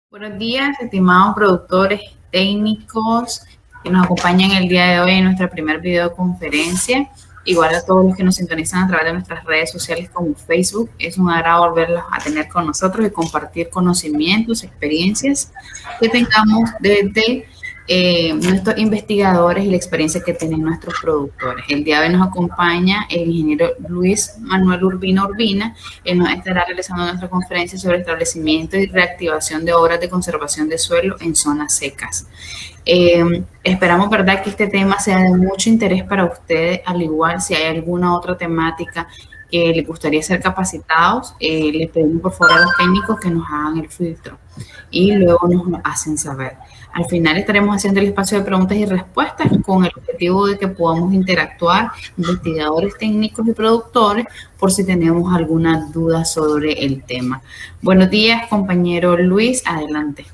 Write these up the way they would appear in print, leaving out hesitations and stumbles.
Buenos días, estimados productores técnicos que nos acompañan el día de hoy en nuestra primera videoconferencia. Igual a todos los que nos sintonizan a través de nuestras redes sociales como Facebook. Es un agrado volverlos a tener con nosotros y compartir conocimientos, experiencias que tengamos desde nuestros investigadores y la experiencia que tienen nuestros productores. El día de hoy nos acompaña el ingeniero Luis Manuel Urbina Urbina. Él nos estará realizando nuestra conferencia sobre establecimiento y reactivación de obras de conservación de suelo en zonas secas. Esperamos, ¿verdad?, que este tema sea de mucho interés para ustedes, al igual si hay alguna otra temática que les gustaría ser capacitados, les pedimos por favor a los técnicos que nos hagan el filtro y luego nos hacen saber. Al final estaremos haciendo el espacio de preguntas y respuestas con el objetivo de que podamos interactuar, investigadores técnicos y productores, por si tenemos alguna duda sobre el tema. Buenos días, compañero Luis, adelante.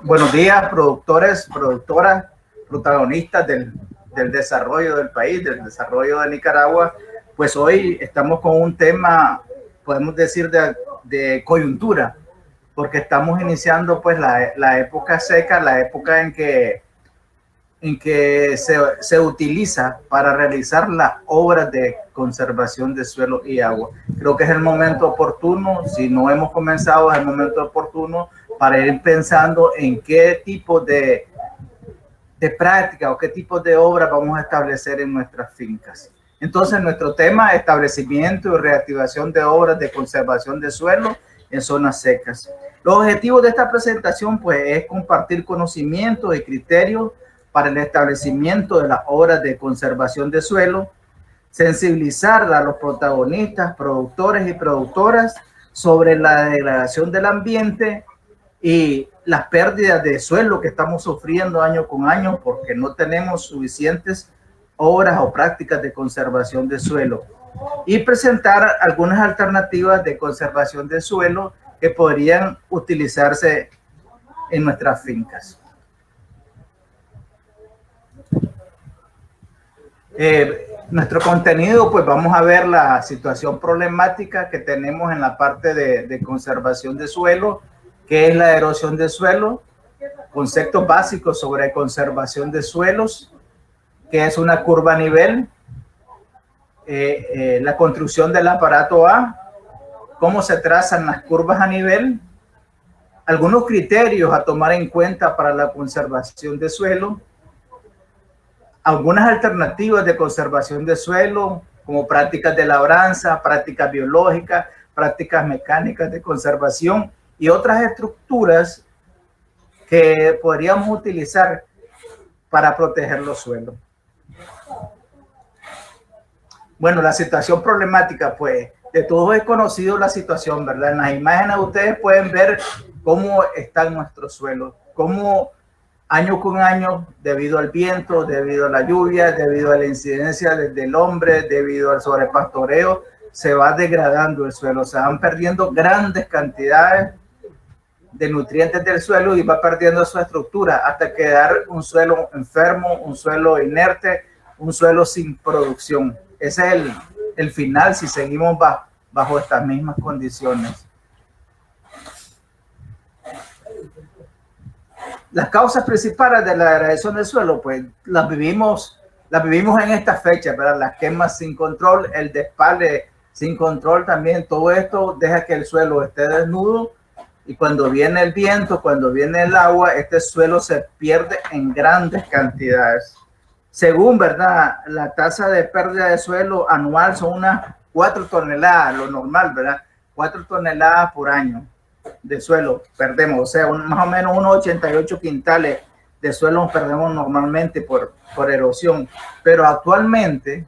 Buenos días, productores, productoras, protagonistas del desarrollo del país, del desarrollo de Nicaragua. Pues hoy estamos con un tema, podemos decir, de coyuntura, porque estamos iniciando pues la época seca, la época en que se utiliza para realizar las obras de conservación de suelo y agua. Creo que es el momento oportuno, si no hemos comenzado, es el momento oportuno para ir pensando en qué tipo de práctica o qué tipo de obras vamos a establecer en nuestras fincas. Entonces, nuestro tema es establecimiento y reactivación de obras de conservación de suelo en zonas secas. Los objetivos de esta presentación pues, es compartir conocimientos y criterios para el establecimiento de las obras de conservación de suelo, sensibilizar a los protagonistas, productores y productoras sobre la degradación del ambiente y las pérdidas de suelo que estamos sufriendo año con año porque no tenemos suficientes obras o prácticas de conservación de suelo, y presentar algunas alternativas de conservación de suelo que podrían utilizarse en nuestras fincas. Nuestro contenido, pues vamos a ver la situación problemática que tenemos en la parte de conservación de suelo, que es la erosión de suelo, conceptos básicos sobre conservación de suelos, que es una curva a nivel, la construcción del aparato A, cómo se trazan las curvas a nivel, algunos criterios a tomar en cuenta para la conservación de suelo, algunas alternativas de conservación de suelo, como prácticas de labranza, prácticas biológicas, prácticas mecánicas de conservación y otras estructuras que podríamos utilizar para proteger los suelos. Bueno, la situación problemática, pues, de todos es conocido la situación, ¿verdad? En las imágenes ustedes pueden ver cómo están nuestros suelos, cómo año con año, debido al viento, debido a la lluvia, debido a la incidencia del hombre, debido al sobrepastoreo, se va degradando el suelo, se van perdiendo grandes cantidades de nutrientes del suelo y va perdiendo su estructura hasta quedar un suelo enfermo, un suelo inerte, un suelo sin producción. Ese es el final si seguimos bajo estas mismas condiciones. Las causas principales de la degradación del suelo, pues las vivimos en esta fecha, ¿verdad? Las quemas sin control, el despale sin control también, todo esto deja que el suelo esté desnudo y cuando viene el viento, cuando viene el agua, este suelo se pierde en grandes cantidades. Según, ¿verdad?, la tasa de pérdida de suelo anual son unas 4 toneladas, lo normal, ¿verdad? 4 toneladas por año de suelo perdemos, o sea, más o menos unos 88 quintales de suelo perdemos normalmente por erosión, pero actualmente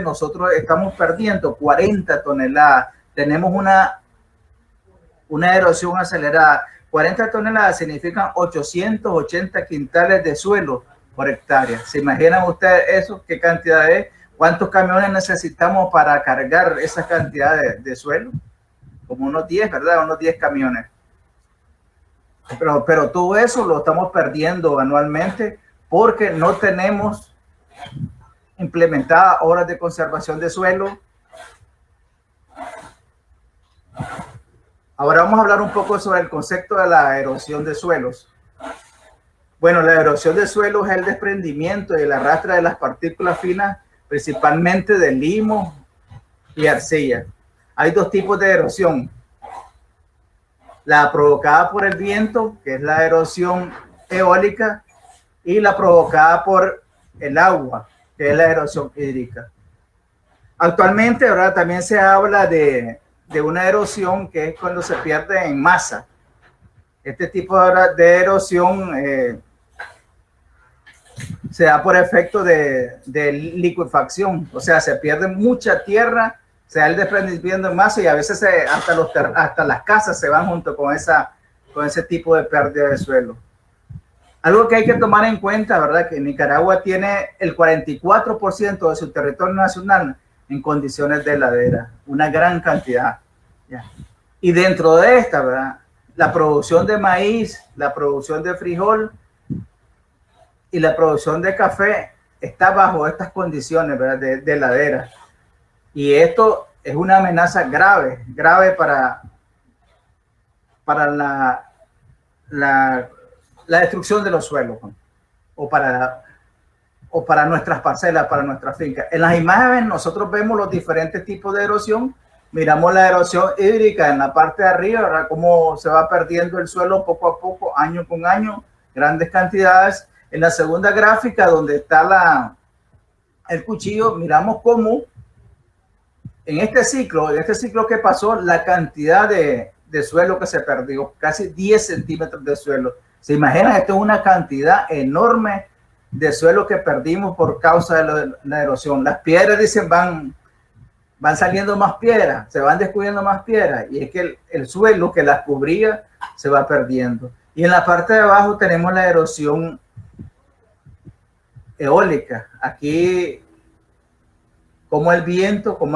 nosotros estamos perdiendo 40 toneladas, tenemos una erosión acelerada. 40 toneladas significan 880 quintales de suelo por hectárea. ¿Se imaginan ustedes eso? ¿Qué cantidad es? ¿Cuántos camiones necesitamos para cargar esa cantidad de suelo? Como unos 10, ¿verdad? Unos 10 camiones. Pero todo eso lo estamos perdiendo anualmente porque no tenemos implementadas obras de conservación de suelo. Ahora vamos a hablar un poco sobre el concepto de la erosión de suelos. Bueno, la erosión de suelos es el desprendimiento y el arrastre de las partículas finas, principalmente de limo y arcilla. Hay dos tipos de erosión. La provocada por el viento, que es la erosión eólica, y la provocada por el agua, que es la erosión hídrica. Actualmente, ahora también se habla de una erosión que es cuando se pierde en masa. Este tipo de erosión se da por efecto de liquefacción, o sea, se pierde mucha tierra, se da el desprendimiento en masa y a veces hasta las casas se van junto con ese tipo de pérdida de suelo. Algo que hay que tomar en cuenta, ¿verdad? Que Nicaragua tiene el 44% de su territorio nacional en condiciones de ladera, una gran cantidad. ¿Ya? Y dentro de esta, ¿verdad? La producción de maíz, la producción de frijol y la producción de café está bajo estas condiciones, ¿verdad? De ladera. Y esto es una amenaza grave para la destrucción de los suelos, ¿no? o para nuestras parcelas, para nuestras fincas. En las imágenes nosotros vemos los diferentes tipos de erosión. Miramos la erosión hídrica en la parte de arriba, ¿verdad? Cómo se va perdiendo el suelo poco a poco, año con año, grandes cantidades. En la segunda gráfica, donde está el cuchillo, miramos cómo en este ciclo que pasó, la cantidad de suelo que se perdió, casi 10 centímetros de suelo. ¿Se imaginan? Esto es una cantidad enorme de suelo que perdimos por causa de la erosión. Las piedras, dicen, van saliendo más piedras, se van descubriendo más piedras, y es que el suelo que las cubría se va perdiendo. Y en la parte de abajo tenemos la erosión eólica. Aquí, como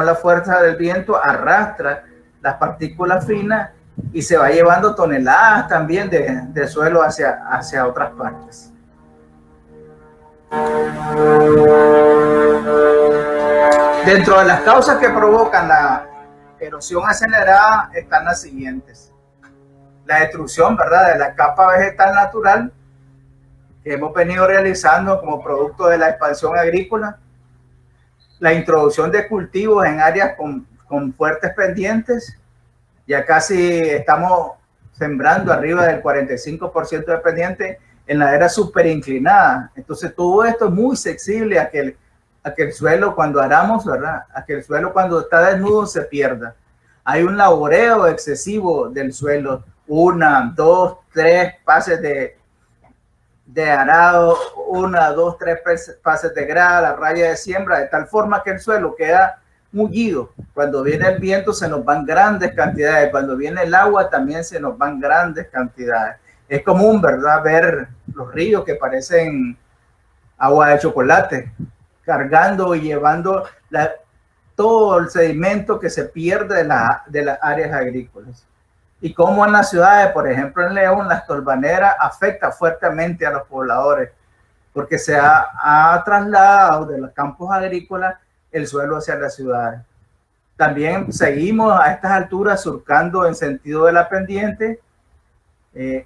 la fuerza del viento arrastra las partículas finas y se va llevando toneladas también de suelo hacia otras partes. Dentro de las causas que provocan la erosión acelerada están las siguientes. La destrucción, ¿verdad?, de la capa vegetal natural que hemos venido realizando como producto de la expansión agrícola. La introducción de cultivos en áreas con fuertes pendientes. Ya casi estamos sembrando arriba del 45% de pendiente en la era súper inclinada. Entonces todo esto es muy sensible a que el suelo, cuando aramos, ¿verdad?, a que el suelo cuando está desnudo se pierda. Hay un laboreo excesivo del suelo, 1, 2, 3 pases de arado, 1, 2, 3 pases de grada, la raya de siembra, de tal forma que el suelo queda mullido. Cuando viene el viento se nos van grandes cantidades, cuando viene el agua también se nos van grandes cantidades. Es común, ¿verdad?, ver los ríos que parecen agua de chocolate, cargando y llevando todo el sedimento que se pierde de las áreas agrícolas. Y como en las ciudades, por ejemplo en León, las tolvaneras afecta fuertemente a los pobladores, porque se ha trasladado de los campos agrícolas el suelo hacia las ciudades. También seguimos a estas alturas surcando en sentido de la pendiente.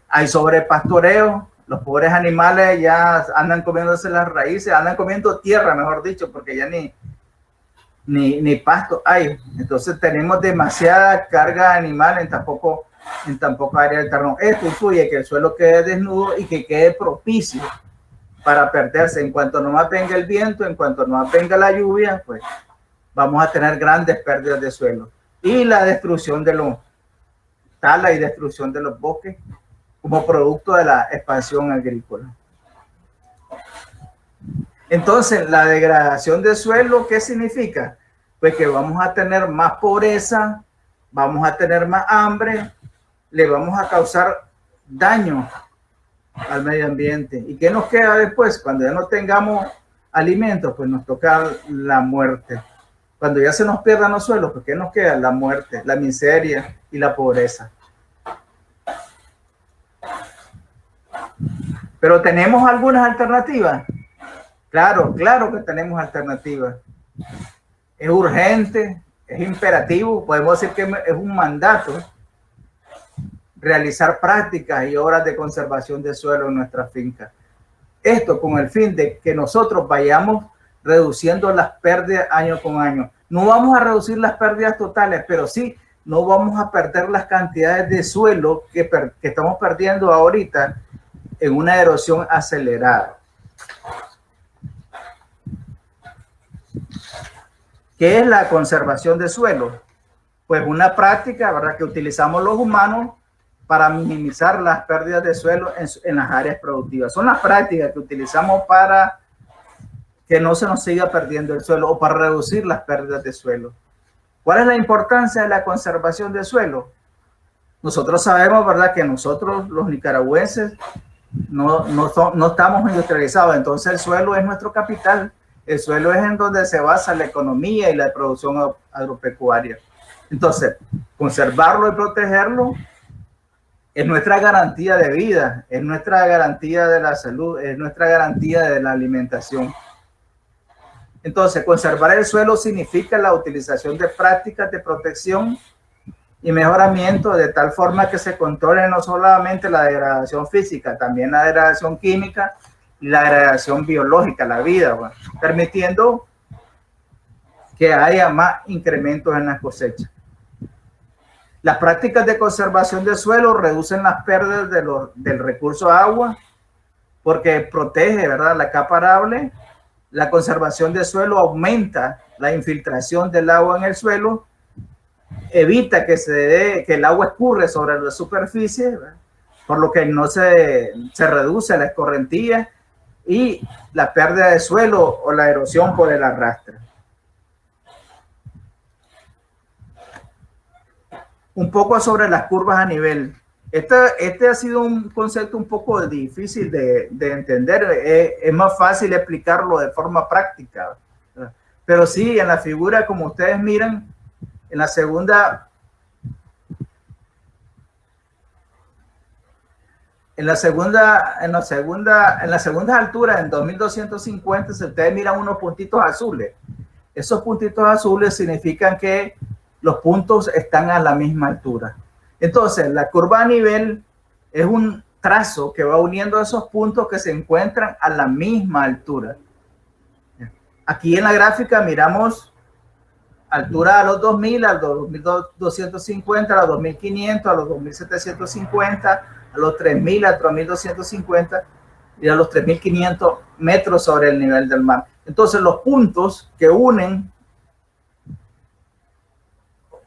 Hay sobrepastoreo, los pobres animales ya andan comiéndose las raíces, andan comiendo tierra, mejor dicho, porque ya ni pasto hay. Entonces tenemos demasiada carga animal en tan poco área del terreno. Esto influye que el suelo quede desnudo y que quede propicio para perderse. En cuanto nomás venga el viento, en cuanto nomás venga la lluvia, pues vamos a tener grandes pérdidas de suelo. Y la destrucción tala y destrucción de los bosques como producto de la expansión agrícola. Entonces, la degradación del suelo, ¿qué significa? Pues que vamos a tener más pobreza, vamos a tener más hambre, le vamos a causar daño al medio ambiente. ¿Y qué nos queda después? Cuando ya no tengamos alimentos, pues nos toca la muerte. Cuando ya se nos pierdan los suelos, pues ¿qué nos queda? La muerte, la miseria y la pobreza. Pero ¿tenemos algunas alternativas? Claro que tenemos alternativas. Es urgente, es imperativo, podemos decir que es un mandato realizar prácticas y obras de conservación de suelo en nuestra finca. Esto con el fin de que nosotros vayamos reduciendo las pérdidas año con año. No vamos a reducir las pérdidas totales, pero sí no vamos a perder las cantidades de suelo que estamos perdiendo ahorita en una erosión acelerada. ¿Qué es la conservación de suelo? Pues una práctica, ¿verdad?, que utilizamos los humanos para minimizar las pérdidas de suelo en las áreas productivas. Son las prácticas que utilizamos para que no se nos siga perdiendo el suelo o para reducir las pérdidas de suelo. ¿Cuál es la importancia de la conservación de suelo? Nosotros sabemos, ¿verdad?, que nosotros los nicaragüenses no estamos industrializados, entonces el suelo es nuestro capital. El suelo es en donde se basa la economía y la producción agropecuaria. Entonces, conservarlo y protegerlo es nuestra garantía de vida, es nuestra garantía de la salud, es nuestra garantía de la alimentación. Entonces, conservar el suelo significa la utilización de prácticas de protección y mejoramiento de tal forma que se controle no solamente la degradación física, también la degradación química y la degradación biológica, la vida, bueno, permitiendo que haya más incrementos en las cosechas. Las prácticas de conservación del suelo reducen las pérdidas del recurso agua porque protege, ¿verdad?, la capa arable. La conservación del suelo aumenta la infiltración del agua en el suelo, evita que el agua escurre sobre la superficie, ¿verdad?, por lo que no se reduce la escorrentía y la pérdida de suelo o la erosión por el arrastre. Un poco sobre las curvas a nivel. Este ha sido un concepto un poco difícil de entender. Es más fácil explicarlo de forma práctica, ¿verdad? Pero sí, en la figura, como ustedes miran, en las segundas alturas, en 2250, si ustedes miran unos puntitos azules, esos puntitos azules significan que los puntos están a la misma altura. Entonces, la curva a nivel es un trazo que va uniendo esos puntos que se encuentran a la misma altura. Aquí en la gráfica miramos altura a los 2000, a los 2250, a los 2500, a los 2750, a los 3000, a 3250 y a los 3500 metros sobre el nivel del mar. Entonces, los puntos que unen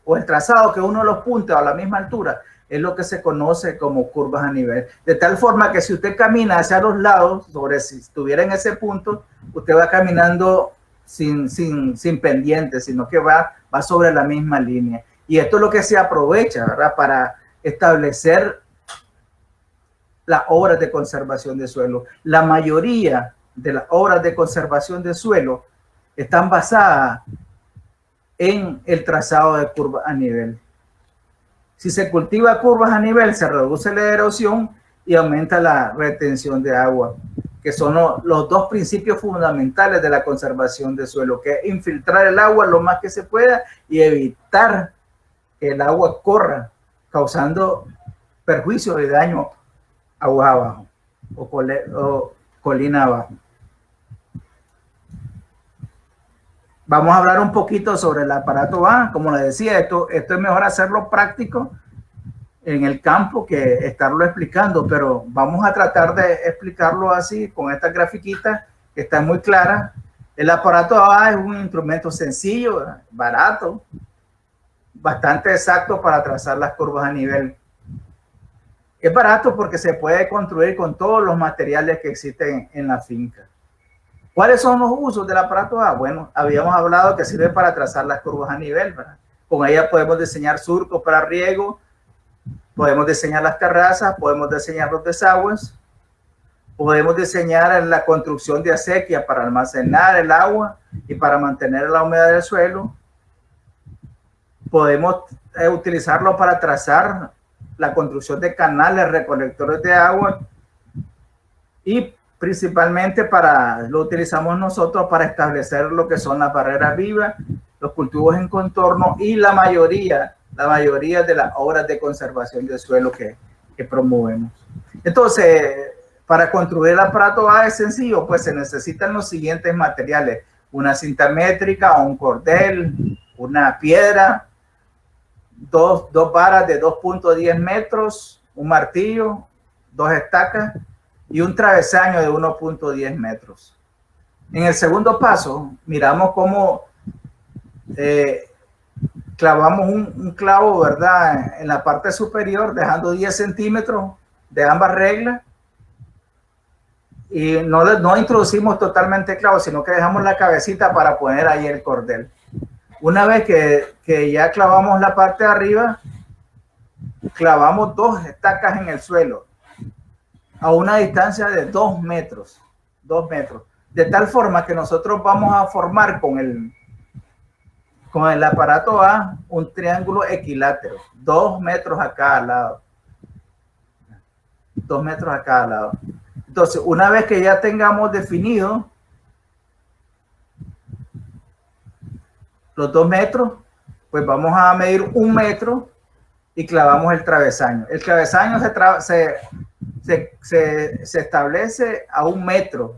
o el trazado que une los puntos a la misma altura es lo que se conoce como curvas a nivel. De tal forma que si usted camina hacia los lados, si estuviera en ese punto, usted va caminando sin pendiente, sino que va sobre la misma línea. Y esto es lo que se aprovecha, ¿verdad?, para establecer las obras de conservación de suelo. La mayoría de las obras de conservación de suelo están basadas en el trazado de curvas a nivel. Si se cultiva curvas a nivel, se reduce la erosión y aumenta la retención de agua, que son los dos principios fundamentales de la conservación de suelo, que es infiltrar el agua lo más que se pueda y evitar que el agua corra, causando perjuicios y daño aguas abajo o colina abajo. Vamos a hablar un poquito sobre el aparato A. Como les decía, esto es mejor hacerlo práctico en el campo que estarlo explicando, pero vamos a tratar de explicarlo así con estas grafiquitas que están muy claras. El aparato A es un instrumento sencillo, barato, bastante exacto para trazar las curvas a nivel. Es barato porque se puede construir con todos los materiales que existen en la finca. ¿Cuáles son los usos del aparato A? Bueno, habíamos hablado que sirve para trazar las curvas a nivel, ¿verdad? Con ella podemos diseñar surcos para riego, podemos diseñar las terrazas, podemos diseñar los desagües, podemos diseñar la construcción de acequia para almacenar el agua y para mantener la humedad del suelo. Podemos utilizarlo para trazar la construcción de canales recolectores de agua y principalmente lo utilizamos nosotros para establecer lo que son las barreras vivas, los cultivos en contorno y la la mayoría de las obras de conservación del suelo que promovemos. Entonces, para construir el aparato A es sencillo, pues se necesitan los siguientes materiales: una cinta métrica, un cordel, una piedra, dos varas de 2.10 metros, un martillo, 2 estacas y un travesaño de 1.10 metros. En el segundo paso, miramos cómo clavamos un clavo, ¿verdad?, en la parte superior, dejando 10 centímetros de ambas reglas. Y no introducimos totalmente el clavo, sino que dejamos la cabecita para poner ahí el cordel. Una vez que ya clavamos la parte de arriba, clavamos 2 estacas en el suelo a una distancia de 2 metros. 2 metros. De tal forma que nosotros vamos a formar con el aparato A un triángulo equilátero. 2 metros a cada lado. 2 metros a cada lado. Entonces, una vez que ya tengamos definido los 2 metros, pues vamos a medir 1 metro y clavamos el travesaño. El travesaño se establece a 1 metro,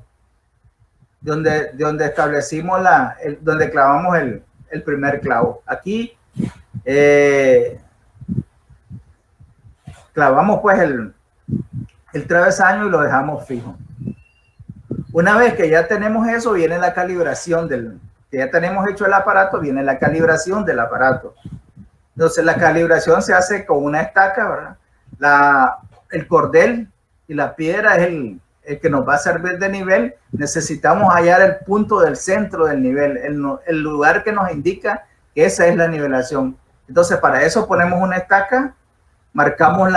donde establecimos donde clavamos el primer clavo. Aquí clavamos pues el travesaño y lo dejamos fijo. Una vez que ya tenemos eso, viene la calibración que ya tenemos hecho el aparato, viene la calibración del aparato. Entonces la calibración se hace con una estaca, ¿verdad? El cordel y la piedra es el que nos va a servir de nivel. Necesitamos hallar el punto del centro del nivel, el lugar que nos indica que esa es la nivelación. Entonces para eso ponemos una estaca, marcamos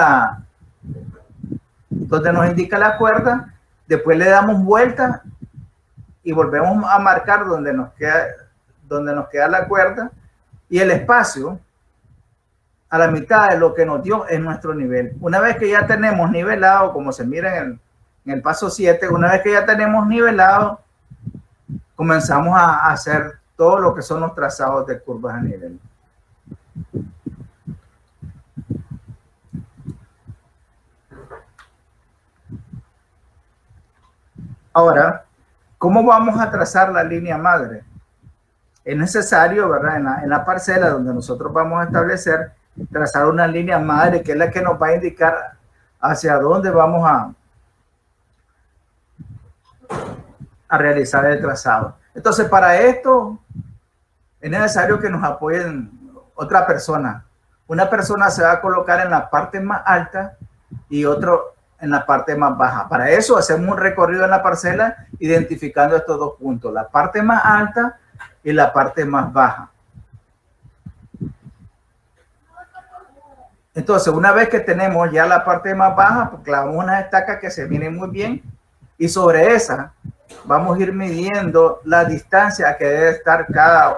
donde nos indica la cuerda, después le damos vuelta y volvemos a marcar donde nos queda la cuerda, y el espacio a la mitad de lo que nos dio es nuestro nivel. Una vez que ya tenemos nivelado, como se mira en el paso 7, una vez que ya tenemos nivelado, comenzamos a hacer todo lo que son los trazados de curvas a nivel. Ahora, ¿cómo vamos a trazar la línea madre? Es necesario, ¿verdad?, en la parcela donde nosotros vamos a establecer, trazar una línea madre que es la que nos va a indicar hacia dónde vamos a realizar el trazado. Entonces, para esto es necesario que nos apoyen otra persona. Una persona se va a colocar en la parte más alta y otro en la parte más baja. Para eso hacemos un recorrido en la parcela identificando estos 2 puntos, la parte más alta y la parte más baja. Entonces, una vez que tenemos ya la parte más baja, pues clavamos unas estacas que se vienen muy bien, y sobre esa vamos a ir midiendo la distancia que debe estar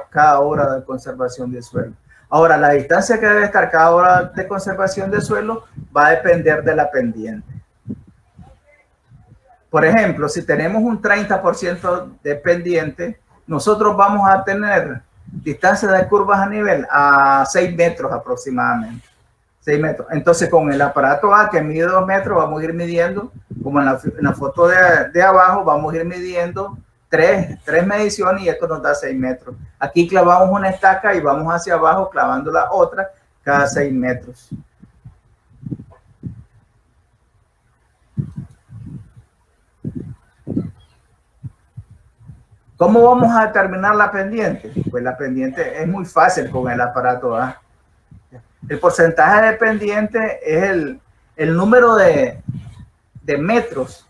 cada hora de conservación del suelo. Ahora, la distancia que debe estar cada hora de conservación del suelo va a depender de la pendiente. Por ejemplo, si tenemos un 30% de pendiente, nosotros vamos a tener distancia de curvas a nivel a 6 metros aproximadamente. 6 metros. Entonces, con el aparato A, que mide 2 metros, vamos a ir midiendo, como en la foto de abajo, vamos a ir midiendo tres mediciones, y esto nos da 6 metros. Aquí clavamos una estaca y vamos hacia abajo clavando la otra cada 6 metros. ¿Cómo vamos a determinar la pendiente? Pues la pendiente es muy fácil con el aparato A. El porcentaje de pendiente es el número de metros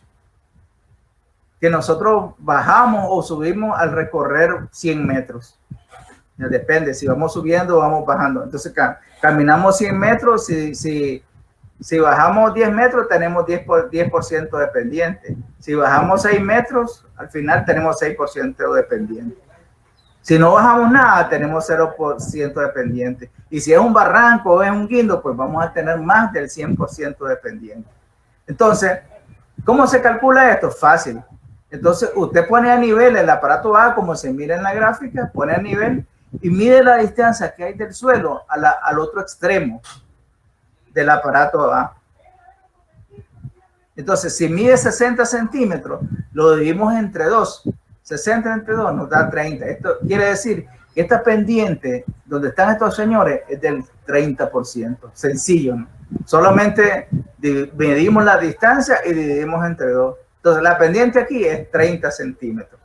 que nosotros bajamos o subimos al recorrer 100 metros. Depende, si vamos subiendo o vamos bajando. Entonces, caminamos 100 metros, si bajamos 10 metros, tenemos 10% de pendiente. Si bajamos 6 metros, al final tenemos 6% de pendiente. Si no bajamos nada, tenemos 0% de pendiente. Y si es un barranco o es un guindo, pues vamos a tener más del 100% de pendiente. Entonces, ¿cómo se calcula esto? Fácil. Entonces, usted pone a nivel el aparato A, como se mira en la gráfica, pone a nivel y mide la distancia que hay del suelo al otro extremo del aparato A. Entonces, si mide 60 centímetros, lo dividimos entre 2. 60 entre 2 nos da 30. Esto quiere decir que esta pendiente donde están estos señores es del 30%. Sencillo, ¿no? Solamente medimos la distancia y dividimos entre 2. Entonces, la pendiente aquí es 30 centímetros.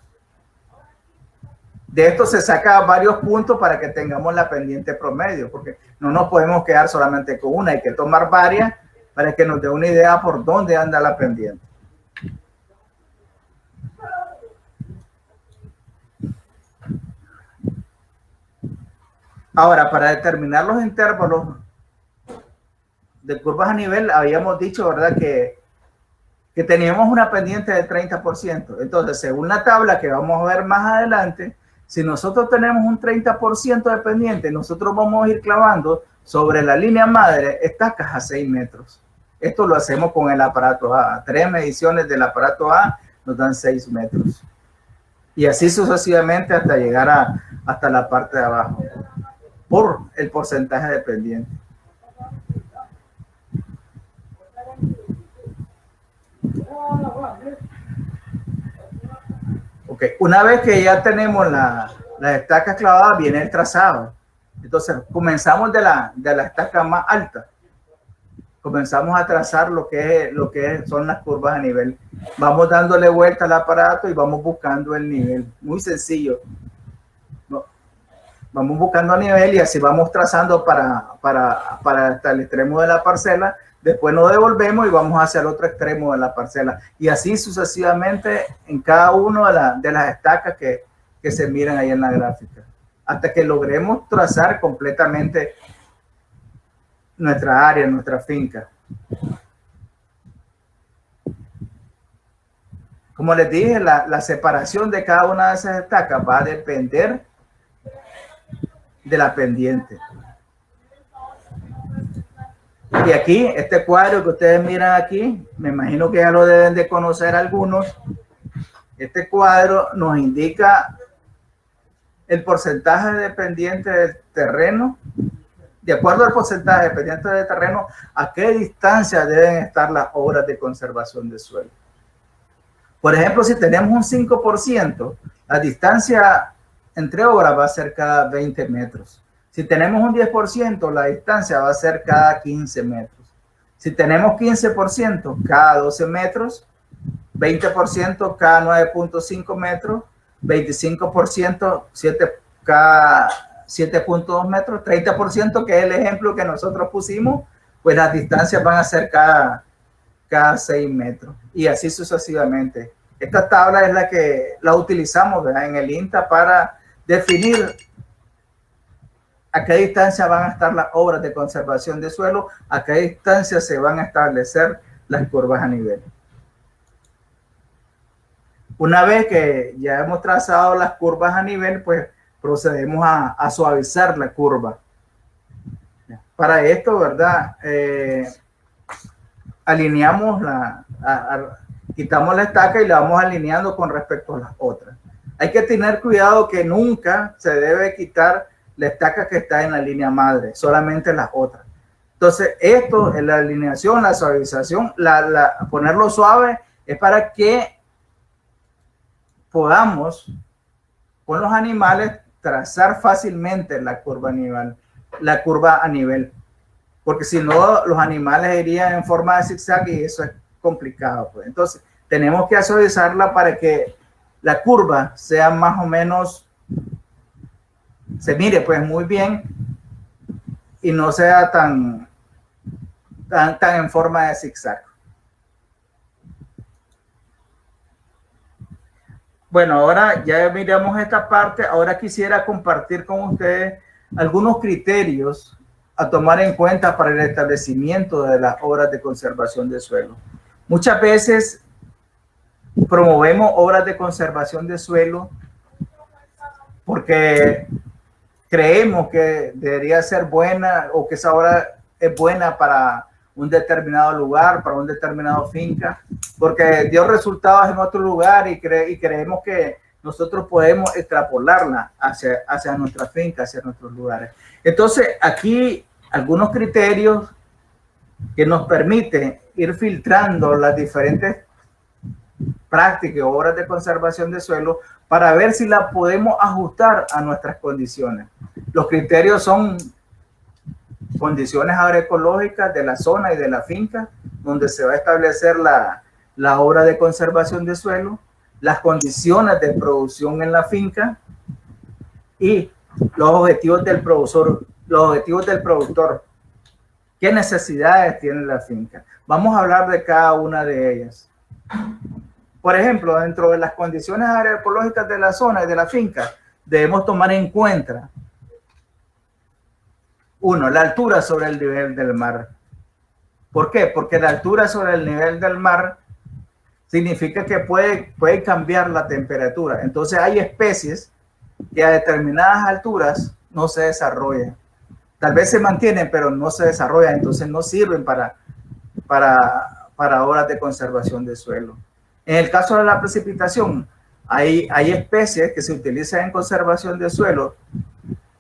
De esto se saca varios puntos para que tengamos la pendiente promedio, porque no nos podemos quedar solamente con una, hay que tomar varias para que nos dé una idea por dónde anda la pendiente. Ahora, para determinar los intervalos de curvas a nivel, habíamos dicho, ¿verdad?, que teníamos una pendiente del 30%. Entonces, según la tabla que vamos a ver más adelante, si nosotros tenemos un 30% de pendiente, nosotros vamos a ir clavando sobre la línea madre estacas a 6 metros. Esto lo hacemos con el aparato A. 3 mediciones del aparato A nos dan 6 metros. Y así sucesivamente hasta llegar hasta la parte de abajo, por el porcentaje de pendiente. Ok, una vez que ya tenemos las estacas clavadas, viene el trazado. Entonces, comenzamos de la estaca más alta. Comenzamos a trazar lo que son las curvas a nivel. Vamos dándole vuelta al aparato y vamos buscando el nivel. Muy sencillo. Vamos buscando a nivel y así vamos trazando para hasta el extremo de la parcela. Después nos devolvemos y vamos hacia el otro extremo de la parcela. Y así sucesivamente en cada una de las estacas que se miran ahí en la gráfica. Hasta que logremos trazar completamente nuestra área, nuestra finca. Como les dije, la separación de cada una de esas estacas va a depender de la pendiente. Y aquí, este cuadro que ustedes miran aquí, me imagino que ya lo deben de conocer algunos. Este cuadro nos indica el porcentaje de pendiente del terreno. De acuerdo al porcentaje de pendiente del terreno, a qué distancia deben estar las obras de conservación de suelo. Por ejemplo, si tenemos un 5%, la distancia entre obras va a ser cada 20 metros. Si tenemos un 10%, la distancia va a ser cada 15 metros. Si tenemos 15%, cada 12 metros, 20% cada 9.5 metros, 25% cada 7.2 metros, 30%, que es el ejemplo que nosotros pusimos, pues las distancias van a ser cada 6 metros y así sucesivamente. Esta tabla es la que la utilizamos, ¿verdad?, en el INTA para definir a qué distancia van a estar las obras de conservación de suelo, a qué distancia se van a establecer las curvas a nivel. Una vez que ya hemos trazado las curvas a nivel, pues procedemos a suavizar la curva. Para esto, ¿verdad?, alineamos quitamos la estaca y la vamos alineando con respecto a las otras. Hay que tener cuidado que nunca se debe quitar la estaca que está en la línea madre, solamente las otras. Entonces, esto en la alineación, la suavización, ponerlo suave es para que podamos con los animales trazar fácilmente la curva a nivel, porque si no los animales irían en forma de zigzag y eso es complicado, pues. Entonces tenemos que suavizarla para que la curva sea más o menos, se mire pues muy bien y no sea tan en forma de zigzag. Bueno, ahora ya miramos esta parte. Ahora quisiera compartir con ustedes algunos criterios a tomar en cuenta para el establecimiento de las obras de conservación de suelo. Muchas veces promovemos obras de conservación de suelo porque creemos que debería ser buena o que esa obra es buena para un determinado lugar, para una determinada finca, porque dio resultados en otro lugar y creemos que nosotros podemos extrapolarla hacia nuestra finca, hacia nuestros lugares. Entonces, aquí algunos criterios que nos permiten ir filtrando las diferentes prácticas o obras de conservación de suelo para ver si la podemos ajustar a nuestras condiciones. Los criterios son condiciones agroecológicas de la zona y de la finca, donde se va a establecer la obra de conservación de suelo, las condiciones de producción en la finca y los objetivos del productor. ¿Qué necesidades tiene la finca? Vamos a hablar de cada una de ellas. Por ejemplo, dentro de las condiciones agroecológicas de la zona y de la finca, debemos tomar en cuenta, uno, la altura sobre el nivel del mar. ¿Por qué? Porque la altura sobre el nivel del mar significa que puede cambiar la temperatura. Entonces hay especies que a determinadas alturas no se desarrollan. Tal vez se mantienen, pero no se desarrollan, entonces no sirven para obras de conservación de suelo. En el caso de la precipitación, hay especies que se utilizan en conservación de suelo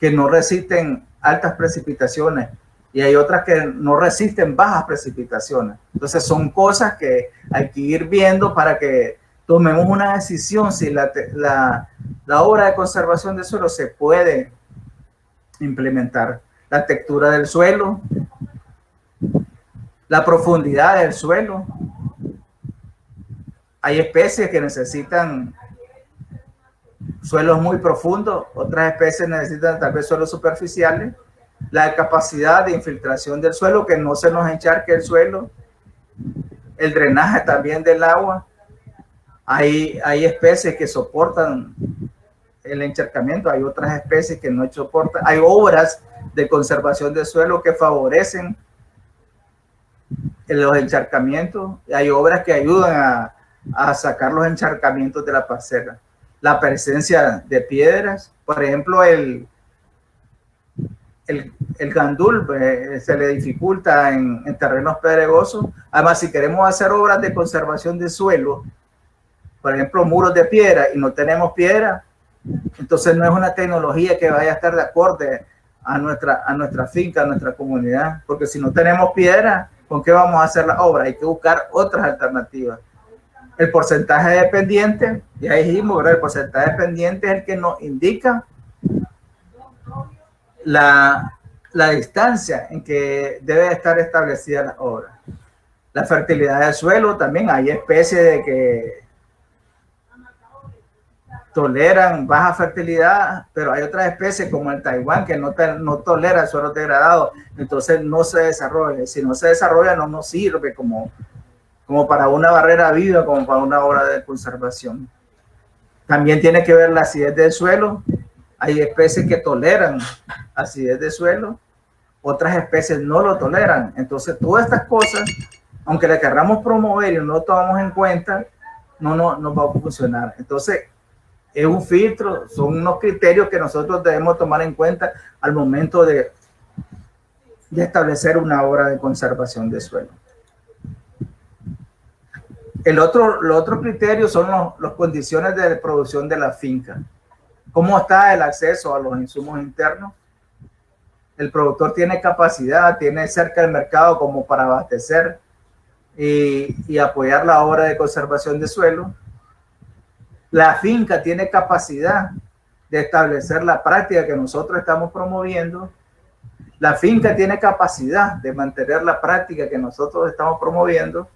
que no resisten altas precipitaciones y hay otras que no resisten bajas precipitaciones. Entonces son cosas que hay que ir viendo para que tomemos una decisión si la obra de conservación de suelo se puede implementar. La textura del suelo, la profundidad del suelo. Hay especies que necesitan suelos muy profundos, otras especies necesitan tal vez suelos superficiales. La capacidad de infiltración del suelo, que no se nos encharque el suelo, el drenaje también del agua. Hay especies que soportan el encharcamiento, hay otras especies que no soportan. Hay obras de conservación del suelo que favorecen los encharcamientos y hay obras que ayudan a sacar los encharcamientos de la parcela. La presencia de piedras, por ejemplo, el gandul se le dificulta en terrenos pedregosos. Además, si queremos hacer obras de conservación de suelo, por ejemplo, muros de piedra y no tenemos piedra, entonces no es una tecnología que vaya a estar de acorde a nuestra finca, a nuestra comunidad, porque si no tenemos piedra, ¿con qué vamos a hacer la obra? Hay que buscar otras alternativas. El porcentaje de pendiente, ya dijimos, ¿verdad? El porcentaje de pendiente es el que nos indica la distancia en que debe estar establecida la obra. La fertilidad del suelo también, hay especies de que toleran baja fertilidad, pero hay otras especies como el Taiwán que no tolera el suelo degradado, entonces no se desarrolla. Si no se desarrolla, no nos sirve como para una barrera viva, como para una obra de conservación. También tiene que ver la acidez del suelo. Hay especies que toleran acidez de suelo, otras especies no lo toleran. Entonces, todas estas cosas, aunque le querramos promover y no lo tomamos en cuenta, no va a funcionar. Entonces, es un filtro, son unos criterios que nosotros debemos tomar en cuenta al momento de establecer una obra de conservación de suelo. Los otros criterios son las condiciones de producción de la finca. ¿Cómo está el acceso a los insumos internos? El productor tiene capacidad, tiene cerca el mercado como para abastecer y apoyar la obra de conservación de suelo. La finca tiene capacidad de establecer la práctica que nosotros estamos promoviendo. La finca tiene capacidad de mantener la práctica que nosotros estamos promoviendo.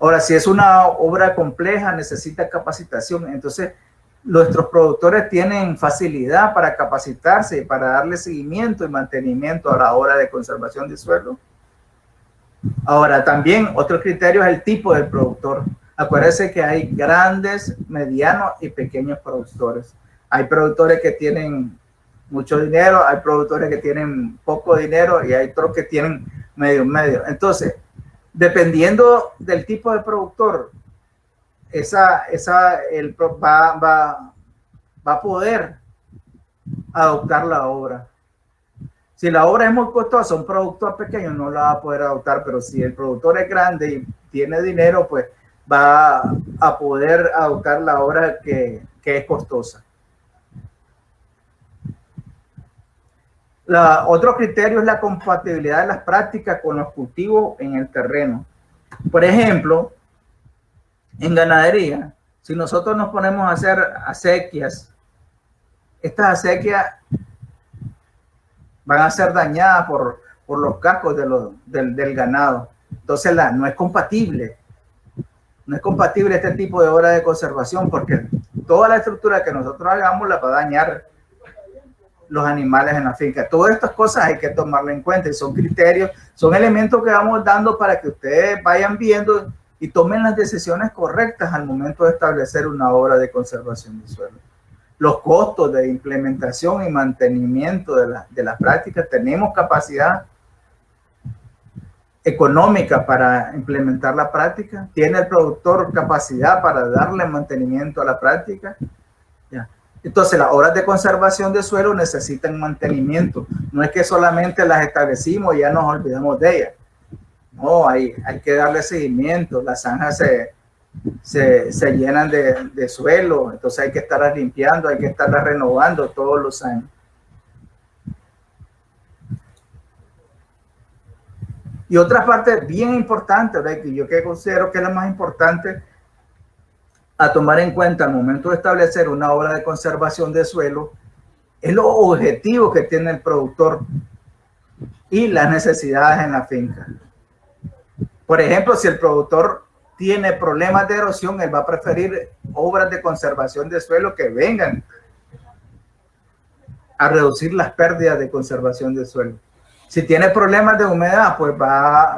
Ahora, si es una obra compleja, necesita capacitación. Entonces, nuestros productores tienen facilidad para capacitarse y para darle seguimiento y mantenimiento a la obra de conservación de suelo. Ahora, también otro criterio es el tipo del productor. Acuérdense que hay grandes, medianos y pequeños productores. Hay productores que tienen mucho dinero, hay productores que tienen poco dinero y hay otros que tienen medio. Entonces, dependiendo del tipo de productor, va a poder adoptar la obra. Si la obra es muy costosa, un productor pequeño no la va a poder adoptar, pero si el productor es grande y tiene dinero, pues va a poder adoptar la obra que es costosa. Otro criterio es la compatibilidad de las prácticas con los cultivos en el terreno. Por ejemplo, en ganadería, si nosotros nos ponemos a hacer acequias, estas acequias van a ser dañadas por los cascos del ganado. Entonces no es compatible. No es compatible este tipo de obra de conservación porque toda la estructura que nosotros hagamos la va a dañar los animales en la finca. Todas estas cosas hay que tomarlo en cuenta y son criterios, son elementos que vamos dando para que ustedes vayan viendo y tomen las decisiones correctas al momento de establecer una obra de conservación del suelo. Los costos de implementación y mantenimiento de las prácticas, tenemos capacidad económica para implementar la práctica, tiene el productor capacidad para darle mantenimiento a la práctica. Ya. Entonces las obras de conservación de suelo necesitan mantenimiento, no es que solamente las establecimos y ya nos olvidamos de ellas. No, hay que darle seguimiento, las zanjas se llenan de suelo, entonces hay que estarlas limpiando, hay que estarlas renovando todos los años. Y otra parte bien importante, ¿verdad? Que yo considero que es la más importante a tomar en cuenta al momento de establecer una obra de conservación de suelo, es los objetivos que tiene el productor y las necesidades en la finca. Por ejemplo, si el productor tiene problemas de erosión, él va a preferir obras de conservación de suelo que vengan a reducir las pérdidas de conservación de suelo. Si tiene problemas de humedad, pues va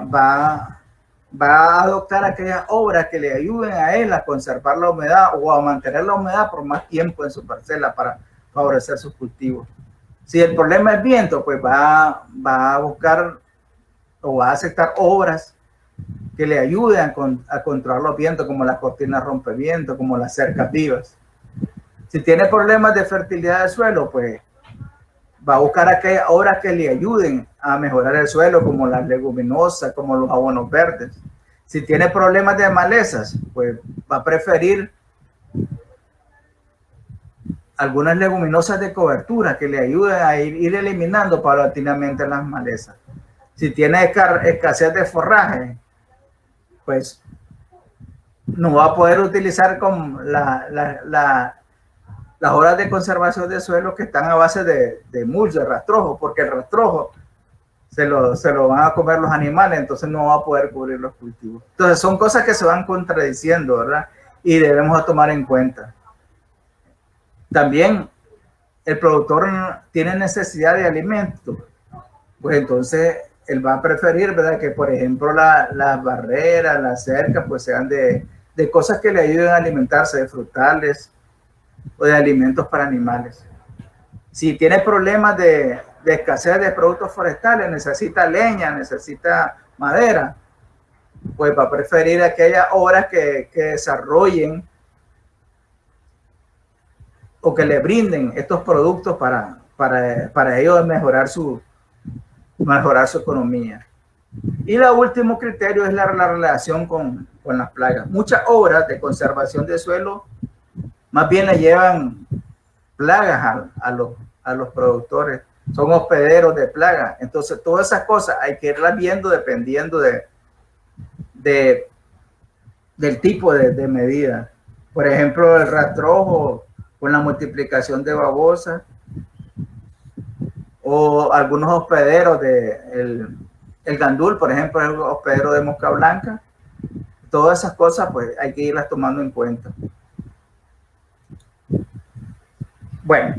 a adoptar aquellas obras que le ayuden a él a conservar la humedad o a mantener la humedad por más tiempo en su parcela para favorecer sus cultivos. Si el problema es viento, pues va a buscar o va a aceptar obras que le ayuden a controlar los vientos, como las cortinas rompeviento, como las cercas vivas. Si tiene problemas de fertilidad del suelo, pues va a buscar aquellas obras que le ayuden a mejorar el suelo, como las leguminosas, como los abonos verdes. Si tiene problemas de malezas, pues va a preferir algunas leguminosas de cobertura que le ayuden a ir eliminando paulatinamente las malezas. Si tiene escasez de forraje, pues no va a poder utilizar como las obras de conservación de suelo que están a base de mulch, de rastrojo, porque el rastrojo se lo van a comer los animales, entonces no va a poder cubrir los cultivos. Entonces son cosas que se van contradiciendo, ¿verdad? Y debemos tomar en cuenta. También el productor tiene necesidad de alimentos, pues entonces él va a preferir, ¿verdad? Que por ejemplo las barreras, las cercas, pues sean de cosas que le ayuden a alimentarse, de frutales o de alimentos para animales. Si tiene problemas de escasez de productos forestales, necesita leña, necesita madera, pues va a preferir aquellas obras que desarrollen o que le brinden estos productos para ellos mejorar su economía. Y el último criterio es la relación con las plagas. Muchas obras de conservación de suelo más bien le llevan plagas a los productores, son hospederos de plagas. Entonces todas esas cosas hay que irlas viendo dependiendo del tipo de medida. Por ejemplo, el rastrojo con la multiplicación de babosas, o algunos hospederos el gandul, por ejemplo, el hospedero de mosca blanca. Todas esas cosas pues hay que irlas tomando en cuenta. Bueno,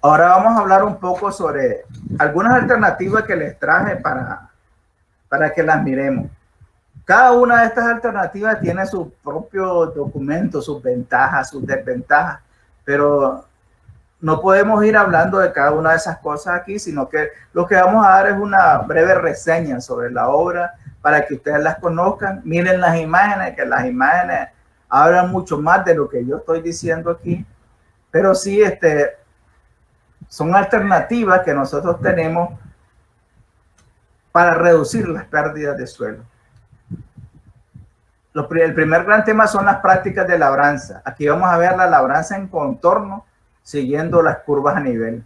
ahora vamos a hablar un poco sobre algunas alternativas que les traje para que las miremos. Cada una de estas alternativas tiene su propio documento, sus ventajas, sus desventajas, pero no podemos ir hablando de cada una de esas cosas aquí, sino que lo que vamos a dar es una breve reseña sobre la obra para que ustedes las conozcan. Miren las imágenes, que las imágenes hablan mucho más de lo que yo estoy diciendo aquí, pero sí son alternativas que nosotros tenemos para reducir las pérdidas de suelo. El primer gran tema son las prácticas de labranza. Aquí vamos a ver la labranza en contorno siguiendo las curvas a nivel.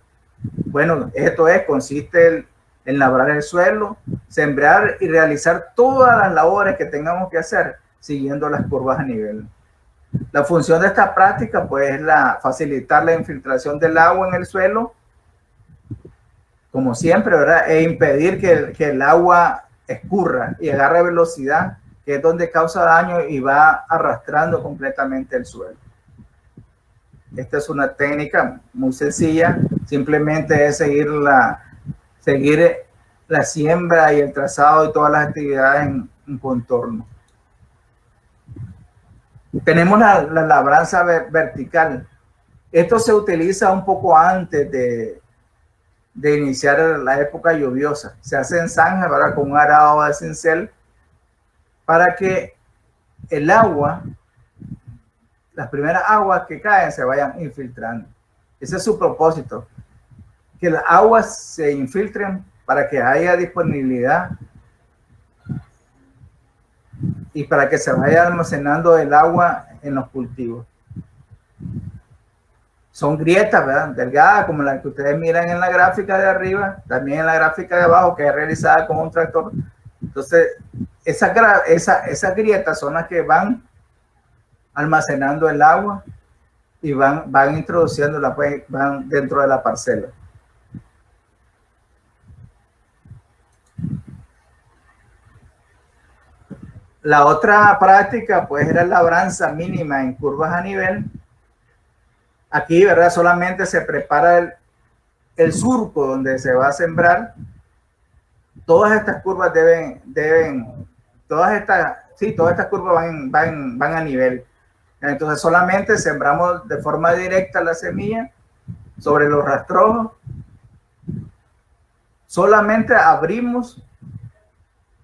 Bueno, esto consiste en labrar el suelo, sembrar y realizar todas las labores que tengamos que hacer siguiendo las curvas a nivel. La función de esta práctica pues es facilitar la infiltración del agua en el suelo, como siempre, ¿verdad? E impedir que el agua escurra y agarre velocidad, que es donde causa daño y va arrastrando completamente el suelo. Esta es una técnica muy sencilla, simplemente es seguir la siembra y el trazado y todas las actividades en contorno. Tenemos la labranza vertical. Esto se utiliza un poco antes de iniciar la época lluviosa. Se hace en zanja, ¿verdad? Con un arado de cincel para que el agua, las primeras aguas que caen se vayan infiltrando. Ese es su propósito, que las aguas se infiltren para que haya disponibilidad y para que se vaya almacenando el agua en los cultivos. Son grietas, ¿verdad? Delgadas, como la que ustedes miran en la gráfica de arriba, también en la gráfica de abajo, que es realizada con un tractor. Entonces, esas grietas son las que van almacenando el agua y van introduciéndola, pues, van dentro de la parcela. La otra práctica, pues, era la labranza mínima en curvas a nivel. Aquí, ¿verdad? Solamente se prepara el surco donde se va a sembrar. Todas estas curvas todas estas curvas van a nivel. Entonces solamente sembramos de forma directa la semilla sobre los rastrojos. Solamente abrimos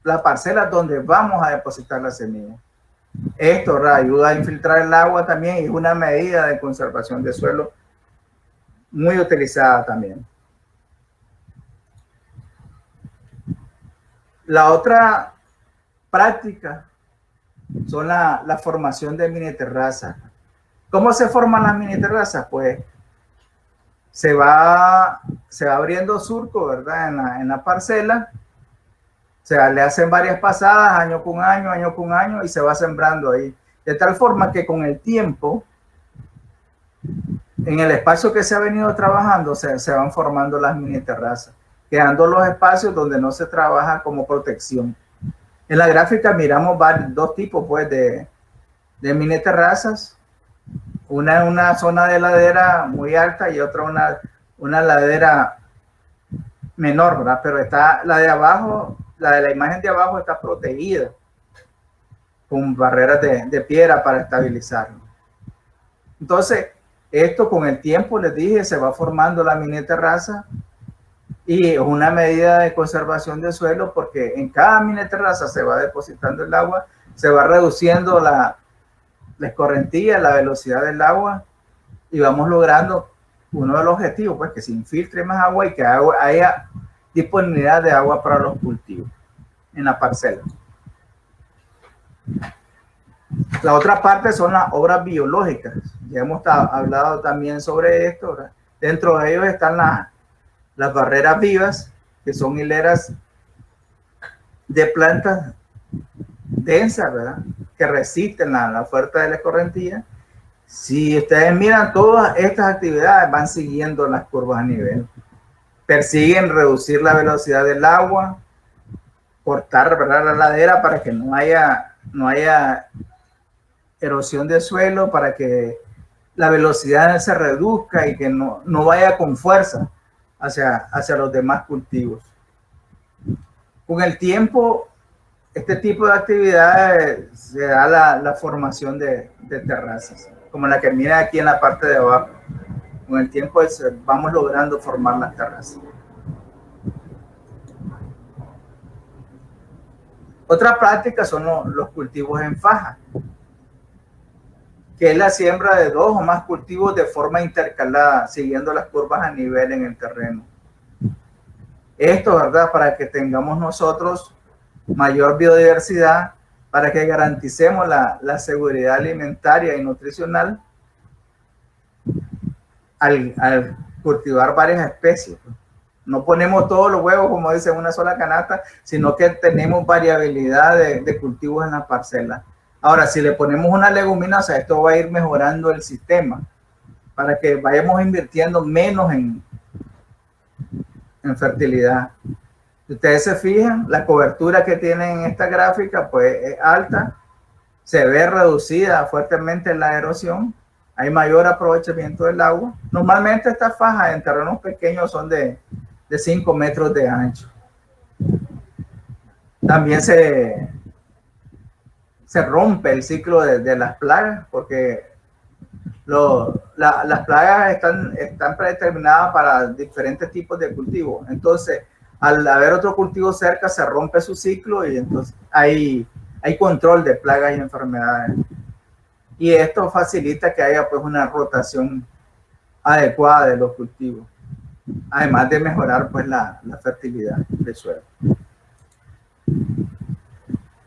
la parcela donde vamos a depositar la semilla. Esto, ¿verdad?, ayuda a infiltrar el agua también y es una medida de conservación de suelo muy utilizada también. La otra práctica son la formación de mini terrazas. ¿Cómo se forman las mini terrazas? Pues se va abriendo surco, ¿verdad? En la parcela. Le hacen varias pasadas, año con año, y se va sembrando ahí. De tal forma que con el tiempo, en el espacio que se ha venido trabajando, se van formando las mini terrazas, quedando los espacios donde no se trabaja como protección. En la gráfica miramos dos tipos, pues, de mini terrazas. Una en una zona de ladera muy alta y otra una ladera menor, ¿verdad? Pero está la de abajo, la de la imagen de abajo está protegida con barreras de piedra para estabilizarlo. Entonces, esto con el tiempo, les dije, se va formando la mini terraza y es una medida de conservación del suelo porque en cada mini terraza se va depositando el agua, se va reduciendo la escorrentía, la velocidad del agua y vamos logrando uno de los objetivos, pues, que se infiltre más agua y que haya disponibilidad de agua para los cultivos en la parcela. La otra parte son las obras biológicas. Ya hemos hablado también sobre esto, ¿verdad? Dentro de ellos están las barreras vivas, que son hileras de plantas densas, ¿verdad?, que resisten la fuerza de la escorrentía. Si ustedes miran, todas estas actividades van siguiendo las curvas a nivel. Persiguen reducir la velocidad del agua, cortar, ¿verdad?, la ladera para que no haya erosión de suelo, para que la velocidad se reduzca y que no vaya con fuerza hacia los demás cultivos. Con el tiempo, este tipo de actividades se da la formación de terrazas, como la que mira aquí en la parte de abajo. Con el tiempo vamos logrando formar las terrazas. Otra práctica son los cultivos en faja, que es la siembra de 2 o más cultivos de forma intercalada, siguiendo las curvas a nivel en el terreno. Esto, ¿verdad?, para que tengamos nosotros mayor biodiversidad para que garanticemos la seguridad alimentaria y nutricional al cultivar varias especies. No ponemos todos los huevos, como dice, en una sola canasta, sino que tenemos variabilidad de cultivos en la parcela. Ahora, si le ponemos una leguminosa, esto va a ir mejorando el sistema para que vayamos invirtiendo menos en fertilidad. Si ustedes se fijan, la cobertura que tienen en esta gráfica pues es alta, se ve reducida fuertemente la erosión, hay mayor aprovechamiento del agua. Normalmente estas fajas en terrenos pequeños son de 5 metros de ancho. También se rompe el ciclo de las plagas, porque las plagas están predeterminadas para diferentes tipos de cultivos. Entonces, al haber otro cultivo cerca, se rompe su ciclo y entonces hay control de plagas y enfermedades. Y esto facilita que haya pues una rotación adecuada de los cultivos, además de mejorar pues la fertilidad del suelo.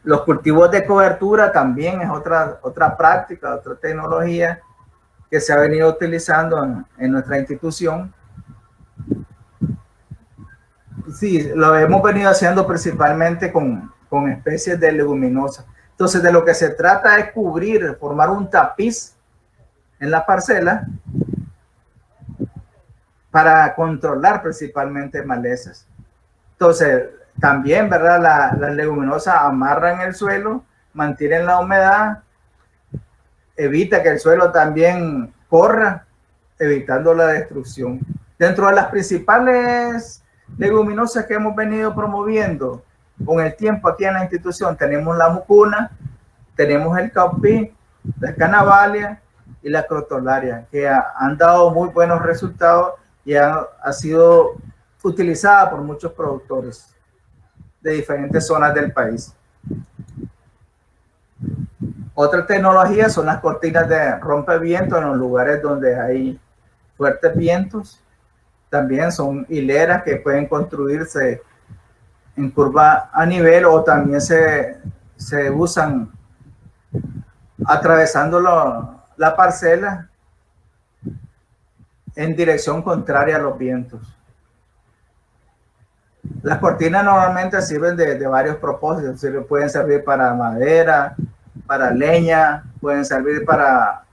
Los cultivos de cobertura también es otra práctica, otra tecnología que se ha venido utilizando en nuestra institución. Sí, lo hemos venido haciendo principalmente con especies de leguminosas. Entonces, de lo que se trata es cubrir, formar un tapiz en la parcela para controlar principalmente malezas. Entonces, también, ¿verdad? Las leguminosas amarran el suelo, mantienen la humedad, evita que el suelo también corra, evitando la destrucción. Dentro de las principales leguminosas que hemos venido promoviendo con el tiempo aquí en la institución, tenemos la mucuna, tenemos el caupi, la canavalia y la crotolaria, que han dado muy buenos resultados y ha sido utilizada por muchos productores de diferentes zonas del país. Otra tecnología son las cortinas de rompeviento en los lugares donde hay fuertes vientos. También son hileras que pueden construirse en curva a nivel, o también se usan atravesando la parcela en dirección contraria a los vientos. Las cortinas normalmente sirven de varios propósitos. Pueden servir para madera, para leña, pueden servir para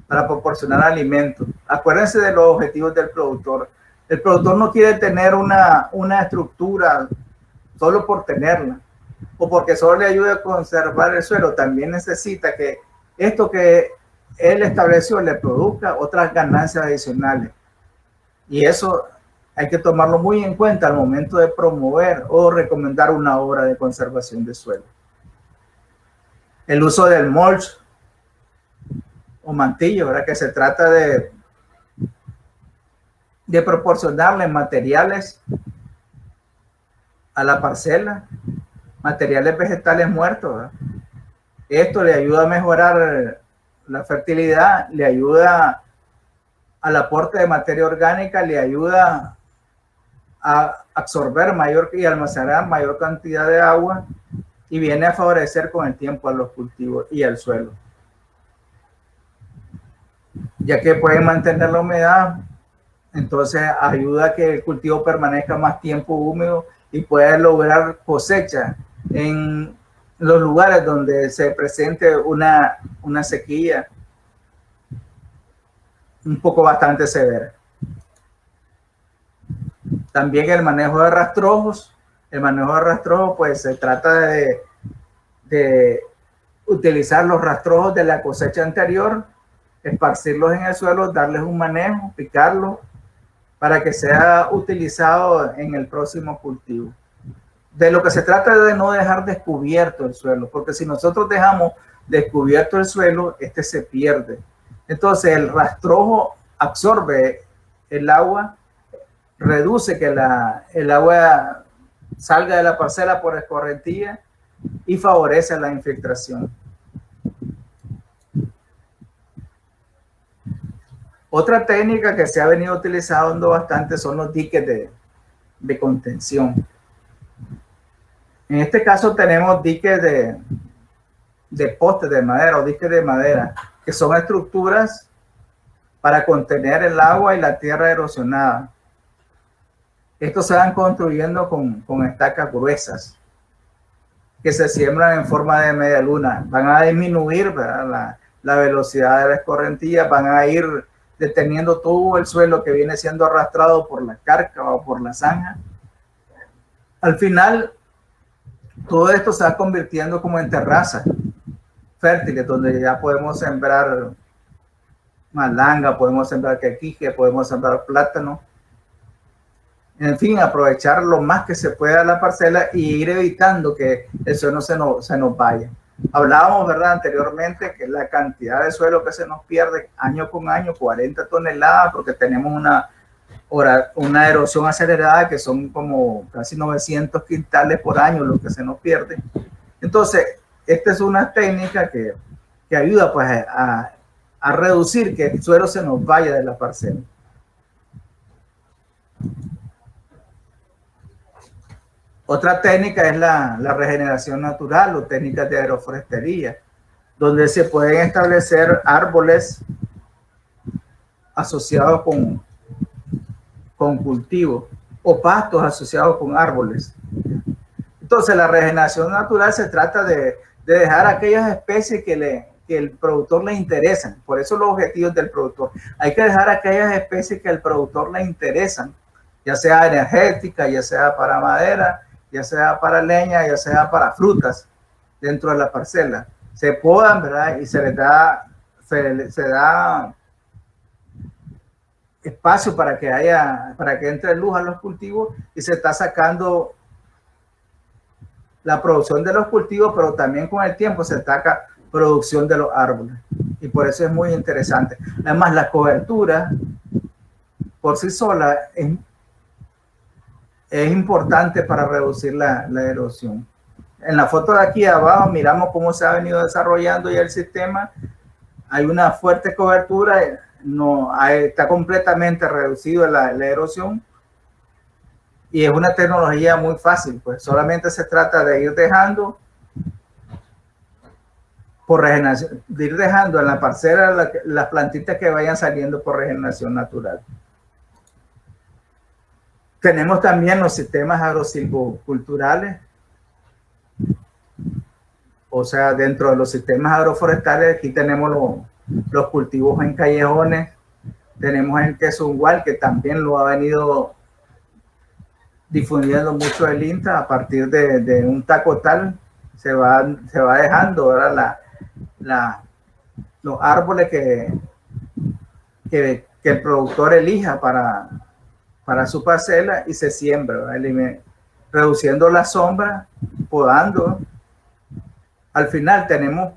proporcionar alimentos. Acuérdense de los objetivos del productor. El productor no quiere tener una estructura solo por tenerla o porque solo le ayude a conservar el suelo. También necesita que esto que él estableció le produzca otras ganancias adicionales. Y eso hay que tomarlo muy en cuenta al momento de promover o recomendar una obra de conservación de suelo. El uso del mulch o mantillo, ¿verdad? Que se trata de proporcionarle materiales a la parcela, materiales vegetales muertos, ¿verdad? Esto le ayuda a mejorar la fertilidad, le ayuda al aporte de materia orgánica, le ayuda a absorber mayor y almacenar mayor cantidad de agua y viene a favorecer con el tiempo a los cultivos y al suelo, ya que pueden mantener la humedad. Entonces ayuda a que el cultivo permanezca más tiempo húmedo y pueda lograr cosecha en los lugares donde se presente una sequía un poco bastante severa. También el manejo de rastrojos. El manejo de rastrojos, pues se trata de utilizar los rastrojos de la cosecha anterior, esparcirlos en el suelo, darles un manejo, picarlos, para que sea utilizado en el próximo cultivo. De lo que se trata es de no dejar descubierto el suelo, porque si nosotros dejamos descubierto el suelo, este se pierde. Entonces el rastrojo absorbe el agua, reduce que el agua salga de la parcela por escorrentía y favorece la infiltración. Otra técnica que se ha venido utilizando bastante son los diques de contención. En este caso tenemos diques de postes de madera o diques de madera, que son estructuras para contener el agua y la tierra erosionada. Estos se van construyendo con estacas gruesas que se siembran en forma de media luna. Van a disminuir, ¿verdad?, la velocidad de la escorrentía, van a ir deteniendo todo el suelo que viene siendo arrastrado por la carca o por la zanja. Al final, todo esto se va convirtiendo como en terrazas fértiles, donde ya podemos sembrar malanga, podemos sembrar quequique, podemos sembrar plátano. En fin, aprovechar lo más que se pueda la parcela y ir evitando que el suelo se nos vaya. Hablábamos, ¿verdad?, anteriormente que la cantidad de suelo que se nos pierde año con año, 40 toneladas, porque tenemos una erosión acelerada que son como casi 900 quintales por año lo que se nos pierde. Entonces, esta es una técnica que ayuda pues a reducir que el suelo se nos vaya de la parcela. Otra técnica es la regeneración natural o técnicas de agroforestería, donde se pueden establecer árboles asociados con cultivos o pastos asociados con árboles. Entonces, la regeneración natural se trata de dejar aquellas especies que el productor le interesan. Por eso los objetivos del productor. Hay que dejar aquellas especies que al productor le interesan, ya sea energética, ya sea para madera, ya sea para leña, ya sea para frutas dentro de la parcela. Se podan, ¿verdad? Y se da espacio para que entre luz a los cultivos, y se está sacando la producción de los cultivos, pero también con el tiempo se saca producción de los árboles. Y por eso es muy interesante. Además, la cobertura por sí sola es importante para reducir la erosión. En la foto de aquí abajo miramos cómo se ha venido desarrollando ya el sistema. Hay una fuerte cobertura, está completamente reducido la erosión, y es una tecnología muy fácil, pues solamente se trata de ir dejando por regeneración, de ir dejando en la parcela las plantitas que vayan saliendo por regeneración natural. Tenemos también los sistemas agrosilvoculturales, o sea, dentro de los sistemas agroforestales, aquí tenemos los cultivos en callejones, tenemos el quesungual, que también lo ha venido difundiendo mucho el INTA. A partir de un tacotal se va dejando, ¿verdad?, los árboles que el productor elija para su parcela, y se siembra, ¿verdad?, reduciendo la sombra, podando. Al final tenemos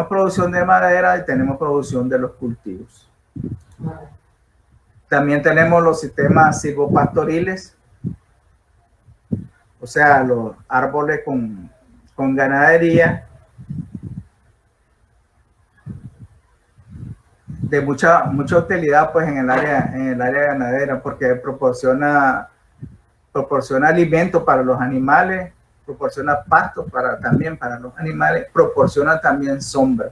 producción de madera y tenemos producción de los cultivos. También tenemos los sistemas silvopastoriles, o sea, los árboles con ganadería, de mucha utilidad pues en el área ganadera, porque proporciona alimento para los animales, proporciona pasto también para los animales, proporciona también sombra.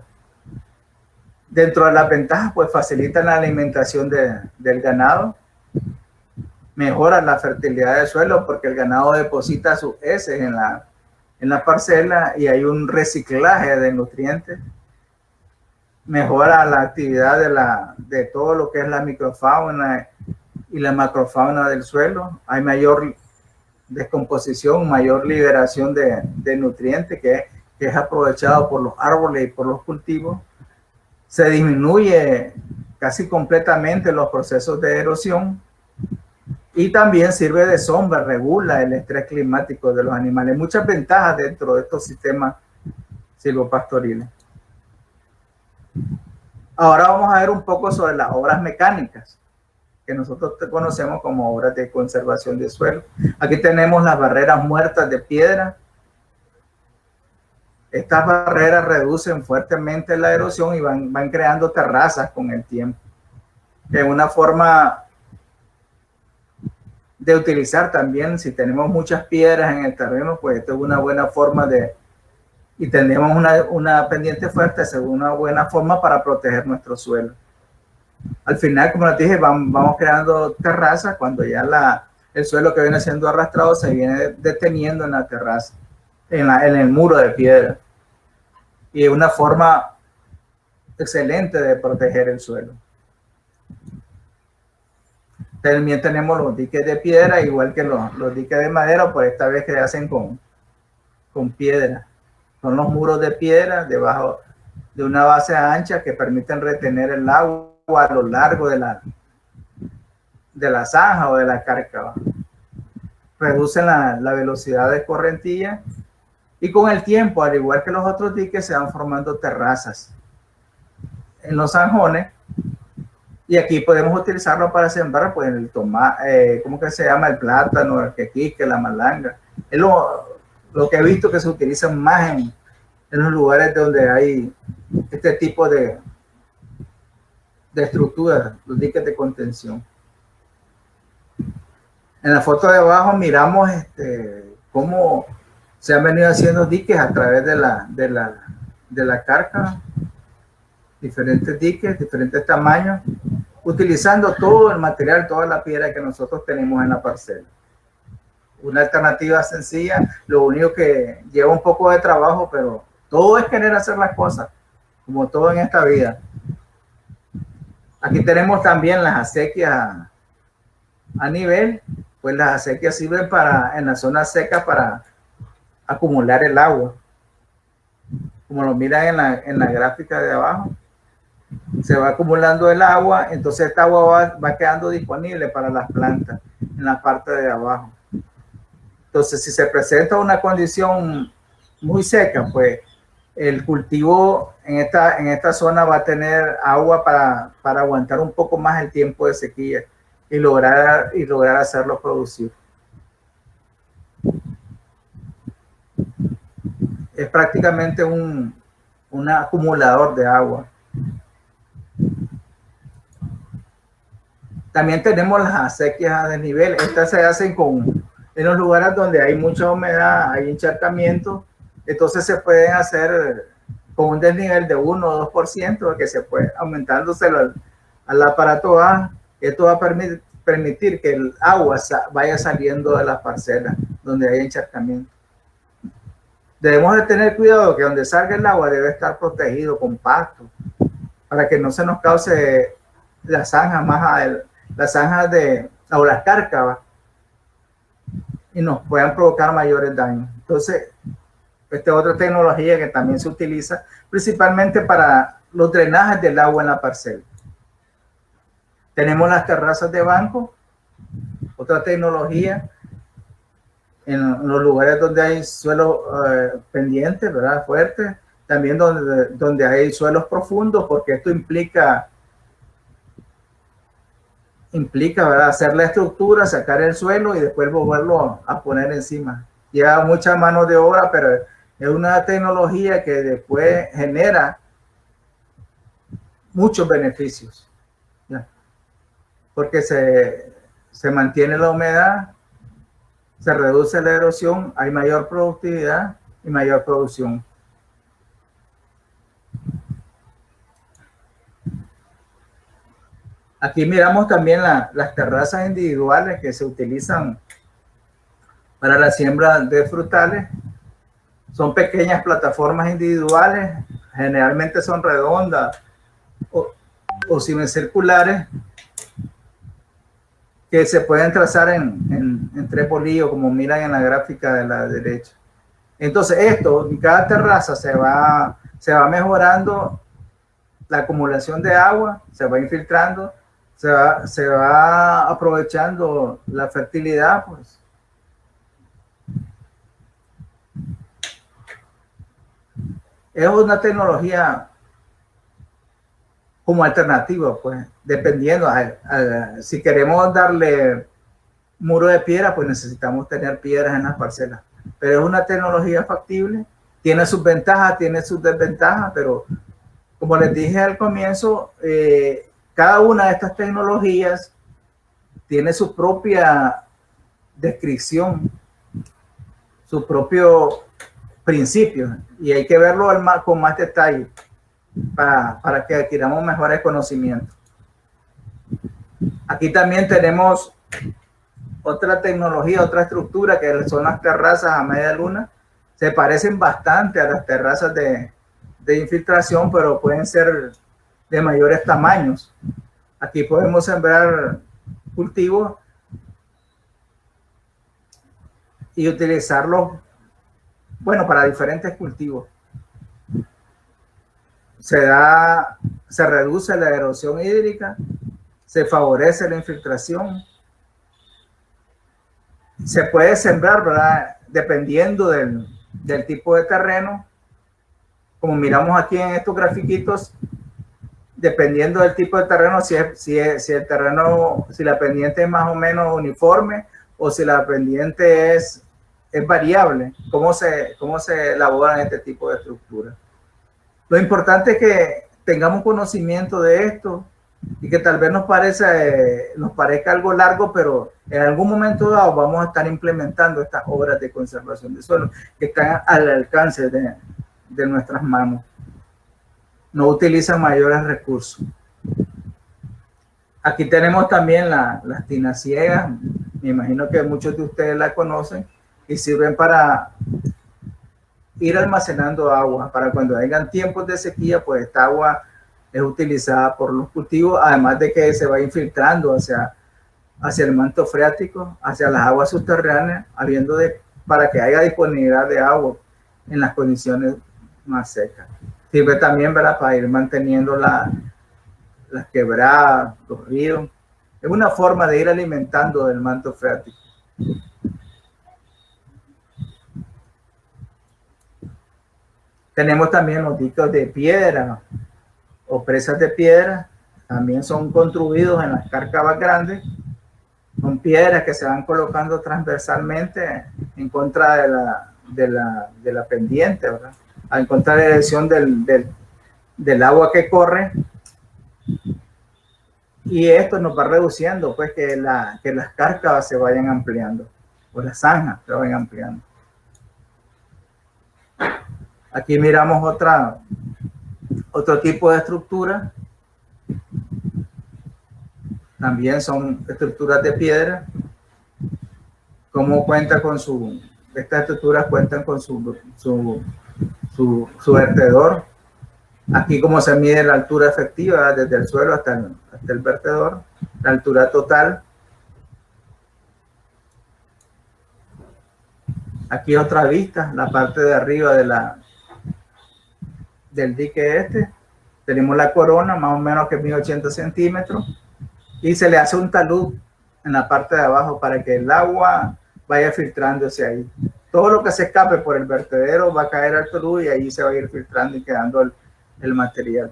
Dentro de las ventajas, pues facilitan la alimentación del ganado, mejoran la fertilidad del suelo porque el ganado deposita sus heces en la parcela y hay un reciclaje de nutrientes. Mejora la actividad de todo lo que es la microfauna y la macrofauna del suelo. Hay mayor descomposición, mayor liberación de nutrientes que es aprovechado por los árboles y por los cultivos. Se disminuye casi completamente los procesos de erosión y también sirve de sombra, regula el estrés climático de los animales. Muchas ventajas dentro de estos sistemas silvopastoriles. Ahora vamos a ver un poco sobre las obras mecánicas, que nosotros conocemos como obras de conservación de suelo. Aquí tenemos las barreras muertas de piedra. Estas barreras reducen fuertemente la erosión y van creando terrazas con el tiempo. Es una forma de utilizar también. Si tenemos muchas piedras en el terreno, pues esto es una buena forma de, y tenemos una pendiente fuerte, es una buena forma para proteger nuestro suelo. Al final, como les dije, vamos creando terrazas cuando ya el suelo que viene siendo arrastrado se viene deteniendo en la terraza, en el muro de piedra. Y es una forma excelente de proteger el suelo. También tenemos los diques de piedra, igual que los diques de madera, pues esta vez que se hacen con piedra. Son los muros de piedra debajo de una base ancha que permiten retener el agua a lo largo de la zanja o de la cárcava. Reducen la velocidad de escorrentía y con el tiempo, al igual que los otros diques, se van formando terrazas en los zanjones. Y aquí podemos utilizarlo para sembrar, pues, el tomate, ¿cómo que se llama? El plátano, el quequique, la malanga. Es lo que he visto que se utiliza más en los lugares donde hay este tipo de estructuras, los diques de contención. En la foto de abajo miramos cómo se han venido haciendo diques a través de la cárcava, diferentes diques, diferentes tamaños, utilizando todo el material, toda la piedra que nosotros tenemos en la parcela. Una alternativa sencilla, lo único que lleva un poco de trabajo, pero todo es querer hacer las cosas, como todo en esta vida. Aquí tenemos también las acequias a nivel, pues las acequias sirven en la zona seca para acumular el agua. Como lo miran en la gráfica de abajo, se va acumulando el agua, entonces esta agua va quedando disponible para las plantas en la parte de abajo. Entonces, si se presenta una condición muy seca, pues el cultivo en esta zona va a tener agua para aguantar un poco más el tiempo de sequía y lograr hacerlo producir. Es prácticamente un acumulador de agua. También tenemos las acequias a desnivel. Estas se hacen en los lugares donde hay mucha humedad, hay encharcamiento. Entonces se pueden hacer con un desnivel de 1 o 2%, que se puede aumentándoselo al aparato A. Esto va a permitir que el agua vaya saliendo de las parcelas donde hay encharcamiento. Debemos de tener cuidado que donde salga el agua debe estar protegido con pasto para que no se nos cause las zanjas o las cárcavas y nos puedan provocar mayores daños. Entonces, esta es otra tecnología que también se utiliza principalmente para los drenajes del agua en la parcela. Tenemos las terrazas de banco, otra tecnología en los lugares donde hay suelos pendientes, ¿verdad? Fuertes, también donde hay suelos profundos, porque esto implica, ¿verdad? Hacer la estructura, sacar el suelo y después volverlo a poner encima. Lleva mucha mano de obra, pero es una tecnología que después genera muchos beneficios, ¿ya? Porque se mantiene la humedad, se reduce la erosión, hay mayor productividad y mayor producción. Aquí miramos también las terrazas individuales que se utilizan para la siembra de frutales. Son pequeñas plataformas individuales, generalmente son redondas o semicirculares, que se pueden trazar en 3 bolillos, como miran en la gráfica de la derecha. Entonces en cada terraza se va mejorando la acumulación de agua, se va infiltrando, se va aprovechando la fertilidad, pues. Es una tecnología como alternativa, pues, dependiendo. Si queremos darle muro de piedra, pues necesitamos tener piedras en las parcelas. Pero es una tecnología factible, tiene sus ventajas, tiene sus desventajas, pero como les dije al comienzo, cada una de estas tecnologías tiene su propia descripción, su propio principio, y hay que verlo con más detalle para que adquiramos mejores conocimientos. Aquí también tenemos otra tecnología, otra estructura, que son las terrazas a media luna. Se parecen bastante a las terrazas de infiltración, pero pueden ser de mayores tamaños. Aquí podemos sembrar cultivos y utilizarlos, bueno, para diferentes cultivos. Se reduce la erosión hídrica, se favorece la infiltración. Se puede sembrar, ¿verdad?, dependiendo del tipo de terreno. Como miramos aquí en estos grafiquitos, dependiendo del tipo de terreno, si el terreno, si la pendiente es más o menos uniforme o si la pendiente es variable, cómo se elaboran este tipo de estructuras. Lo importante es que tengamos conocimiento de esto y que tal vez nos parezca algo largo, pero en algún momento dado vamos a estar implementando estas obras de conservación de suelo que están al alcance de nuestras manos. No utilizan mayores recursos. Aquí tenemos también las tinas ciegas. Me imagino que muchos de ustedes la conocen y sirven para ir almacenando agua. Para cuando hayan tiempos de sequía, pues esta agua es utilizada por los cultivos, además de que se va infiltrando hacia el manto freático, hacia las aguas subterráneas, para que haya disponibilidad de agua en las condiciones más secas. Sirve también, ¿verdad?, para ir manteniendo las quebradas, los ríos. Es una forma de ir alimentando el manto freático. Tenemos también los diques de piedra o presas de piedra. También son construidos en las cárcavas grandes. Son piedras que se van colocando transversalmente en contra de la pendiente, ¿verdad?, en contra de la dirección del agua que corre. Y esto nos va reduciendo, pues, que las cárcavas se vayan ampliando, o las zanjas se vayan ampliando. Aquí miramos otro tipo de estructura. También son estructuras de piedra. Estas estructuras cuentan con su vertedor. Aquí como se mide la altura efectiva desde el suelo hasta el vertedor, la altura total. Aquí otra vista, la parte de arriba del dique tenemos la corona, más o menos que 1080 centímetros, y se le hace un talud en la parte de abajo para que el agua vaya filtrándose ahí. Todo lo que se escape por el vertedero va a caer al talud y ahí se va a ir filtrando y quedando el material.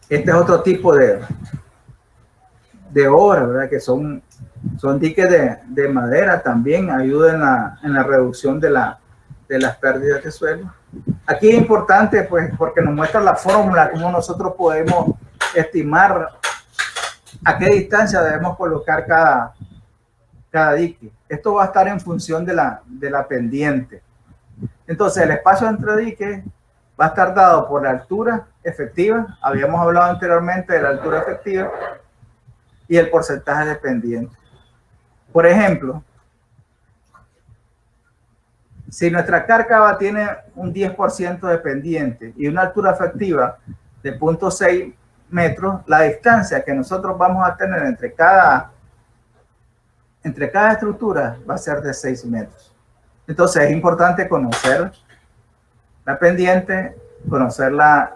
Este es otro tipo de obra, ¿verdad?, que son diques de madera. También ayudan en la reducción de las pérdidas de suelo. Aquí es importante, pues, porque nos muestra la fórmula, cómo nosotros podemos estimar a qué distancia debemos colocar cada dique. Esto va a estar en función de la pendiente. Entonces, el espacio entre diques va a estar dado por la altura efectiva. Habíamos hablado anteriormente de la altura efectiva y el porcentaje de pendiente. Por ejemplo, si nuestra cárcava tiene un 10% de pendiente y una altura efectiva de 0.6 metros, la distancia que nosotros vamos a tener entre cada estructura va a ser de 6 metros. Entonces es importante conocer la pendiente, conocer la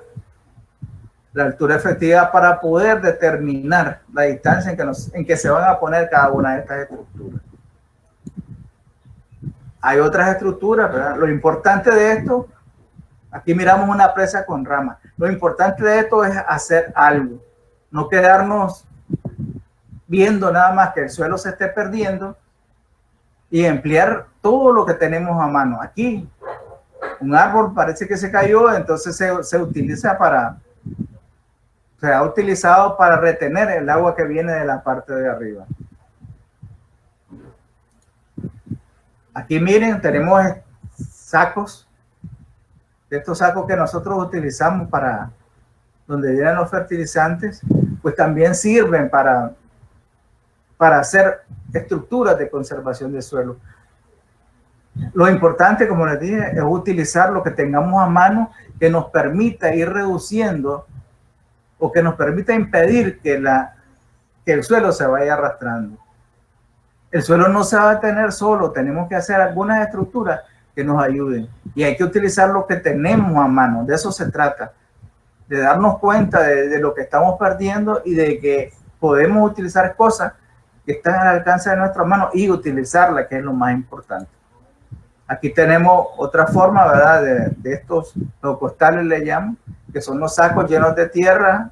altura efectiva para poder determinar la distancia en que se van a poner cada una de estas estructuras. Hay otras estructuras, ¿verdad? Lo importante de esto, aquí miramos una presa con ramas. Lo importante de esto es hacer algo, no quedarnos viendo nada más que el suelo se esté perdiendo y emplear todo lo que tenemos a mano. Aquí, un árbol parece que se cayó, entonces se utiliza se ha utilizado para retener el agua que viene de la parte de arriba. Aquí miren, tenemos sacos, estos sacos que nosotros utilizamos para donde vienen los fertilizantes, pues también sirven para hacer estructuras de conservación de suelo. Lo importante, como les dije, es utilizar lo que tengamos a mano que nos permita ir reduciendo o que nos permita impedir que el suelo se vaya arrastrando. El suelo no se va a tener solo, tenemos que hacer algunas estructuras que nos ayuden y hay que utilizar lo que tenemos a mano. De eso se trata, de darnos cuenta de lo que estamos perdiendo y de que podemos utilizar cosas que están al alcance de nuestras manos y utilizarlas, que es lo más importante. Aquí tenemos otra forma, ¿verdad? De estos costales le llaman, que son los sacos llenos de tierra,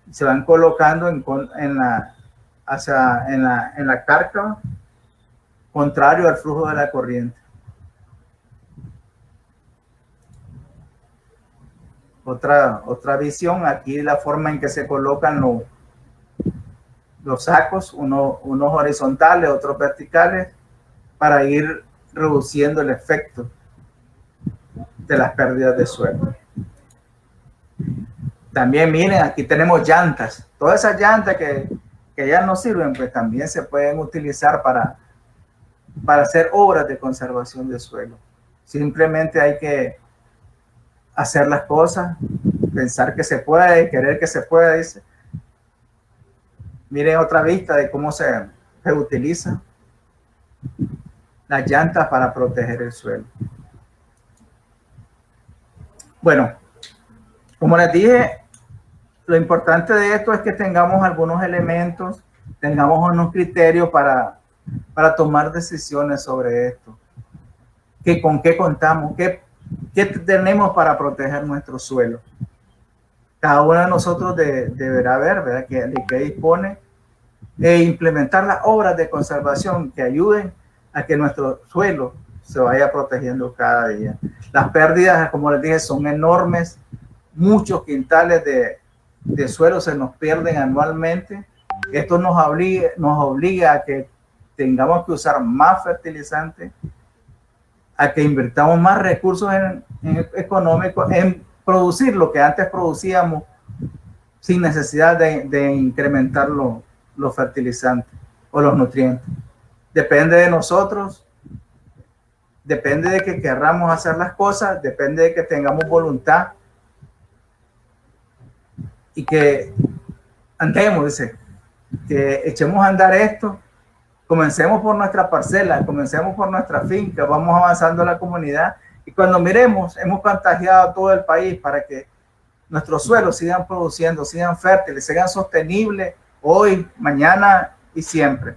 se van colocando en la cárcava, contrario al flujo de la corriente. Otra visión, aquí la forma en que se colocan los sacos, unos horizontales, otros verticales, para ir reduciendo el efecto de las pérdidas de suelo. También miren, aquí tenemos llantas. Todas esas llantas que ya no sirven, pues también se pueden utilizar para hacer obras de conservación de suelo. Simplemente hay que hacer las cosas, pensar que se puede, querer que se pueda, dice. Miren otra vista de cómo se utiliza las llantas para proteger el suelo. Bueno, como les dije, lo importante de esto es que tengamos algunos elementos, tengamos unos criterios para tomar decisiones sobre esto. ¿Con qué contamos? ¿Qué tenemos para proteger nuestro suelo? Cada uno de nosotros deberá ver, ¿verdad?, de qué dispone e implementar las obras de conservación que ayuden a que nuestro suelo se vaya protegiendo cada día. Las pérdidas, como les dije, son enormes. Muchos quintales de suelo se nos pierden anualmente. Esto nos obliga a que tengamos que usar más fertilizantes, a que invirtamos más recursos económicos en producir lo que antes producíamos sin necesidad de incrementar los fertilizantes o los nutrientes. Depende de nosotros, depende de que querramos hacer las cosas, depende de que tengamos voluntad y que andemos, dice, que echemos a andar esto. Comencemos por nuestra parcela, comencemos por nuestra finca, vamos avanzando en la comunidad y cuando miremos, hemos contagiado a todo el país para que nuestros suelos sigan produciendo, sigan fértiles, sigan sostenibles hoy, mañana y siempre.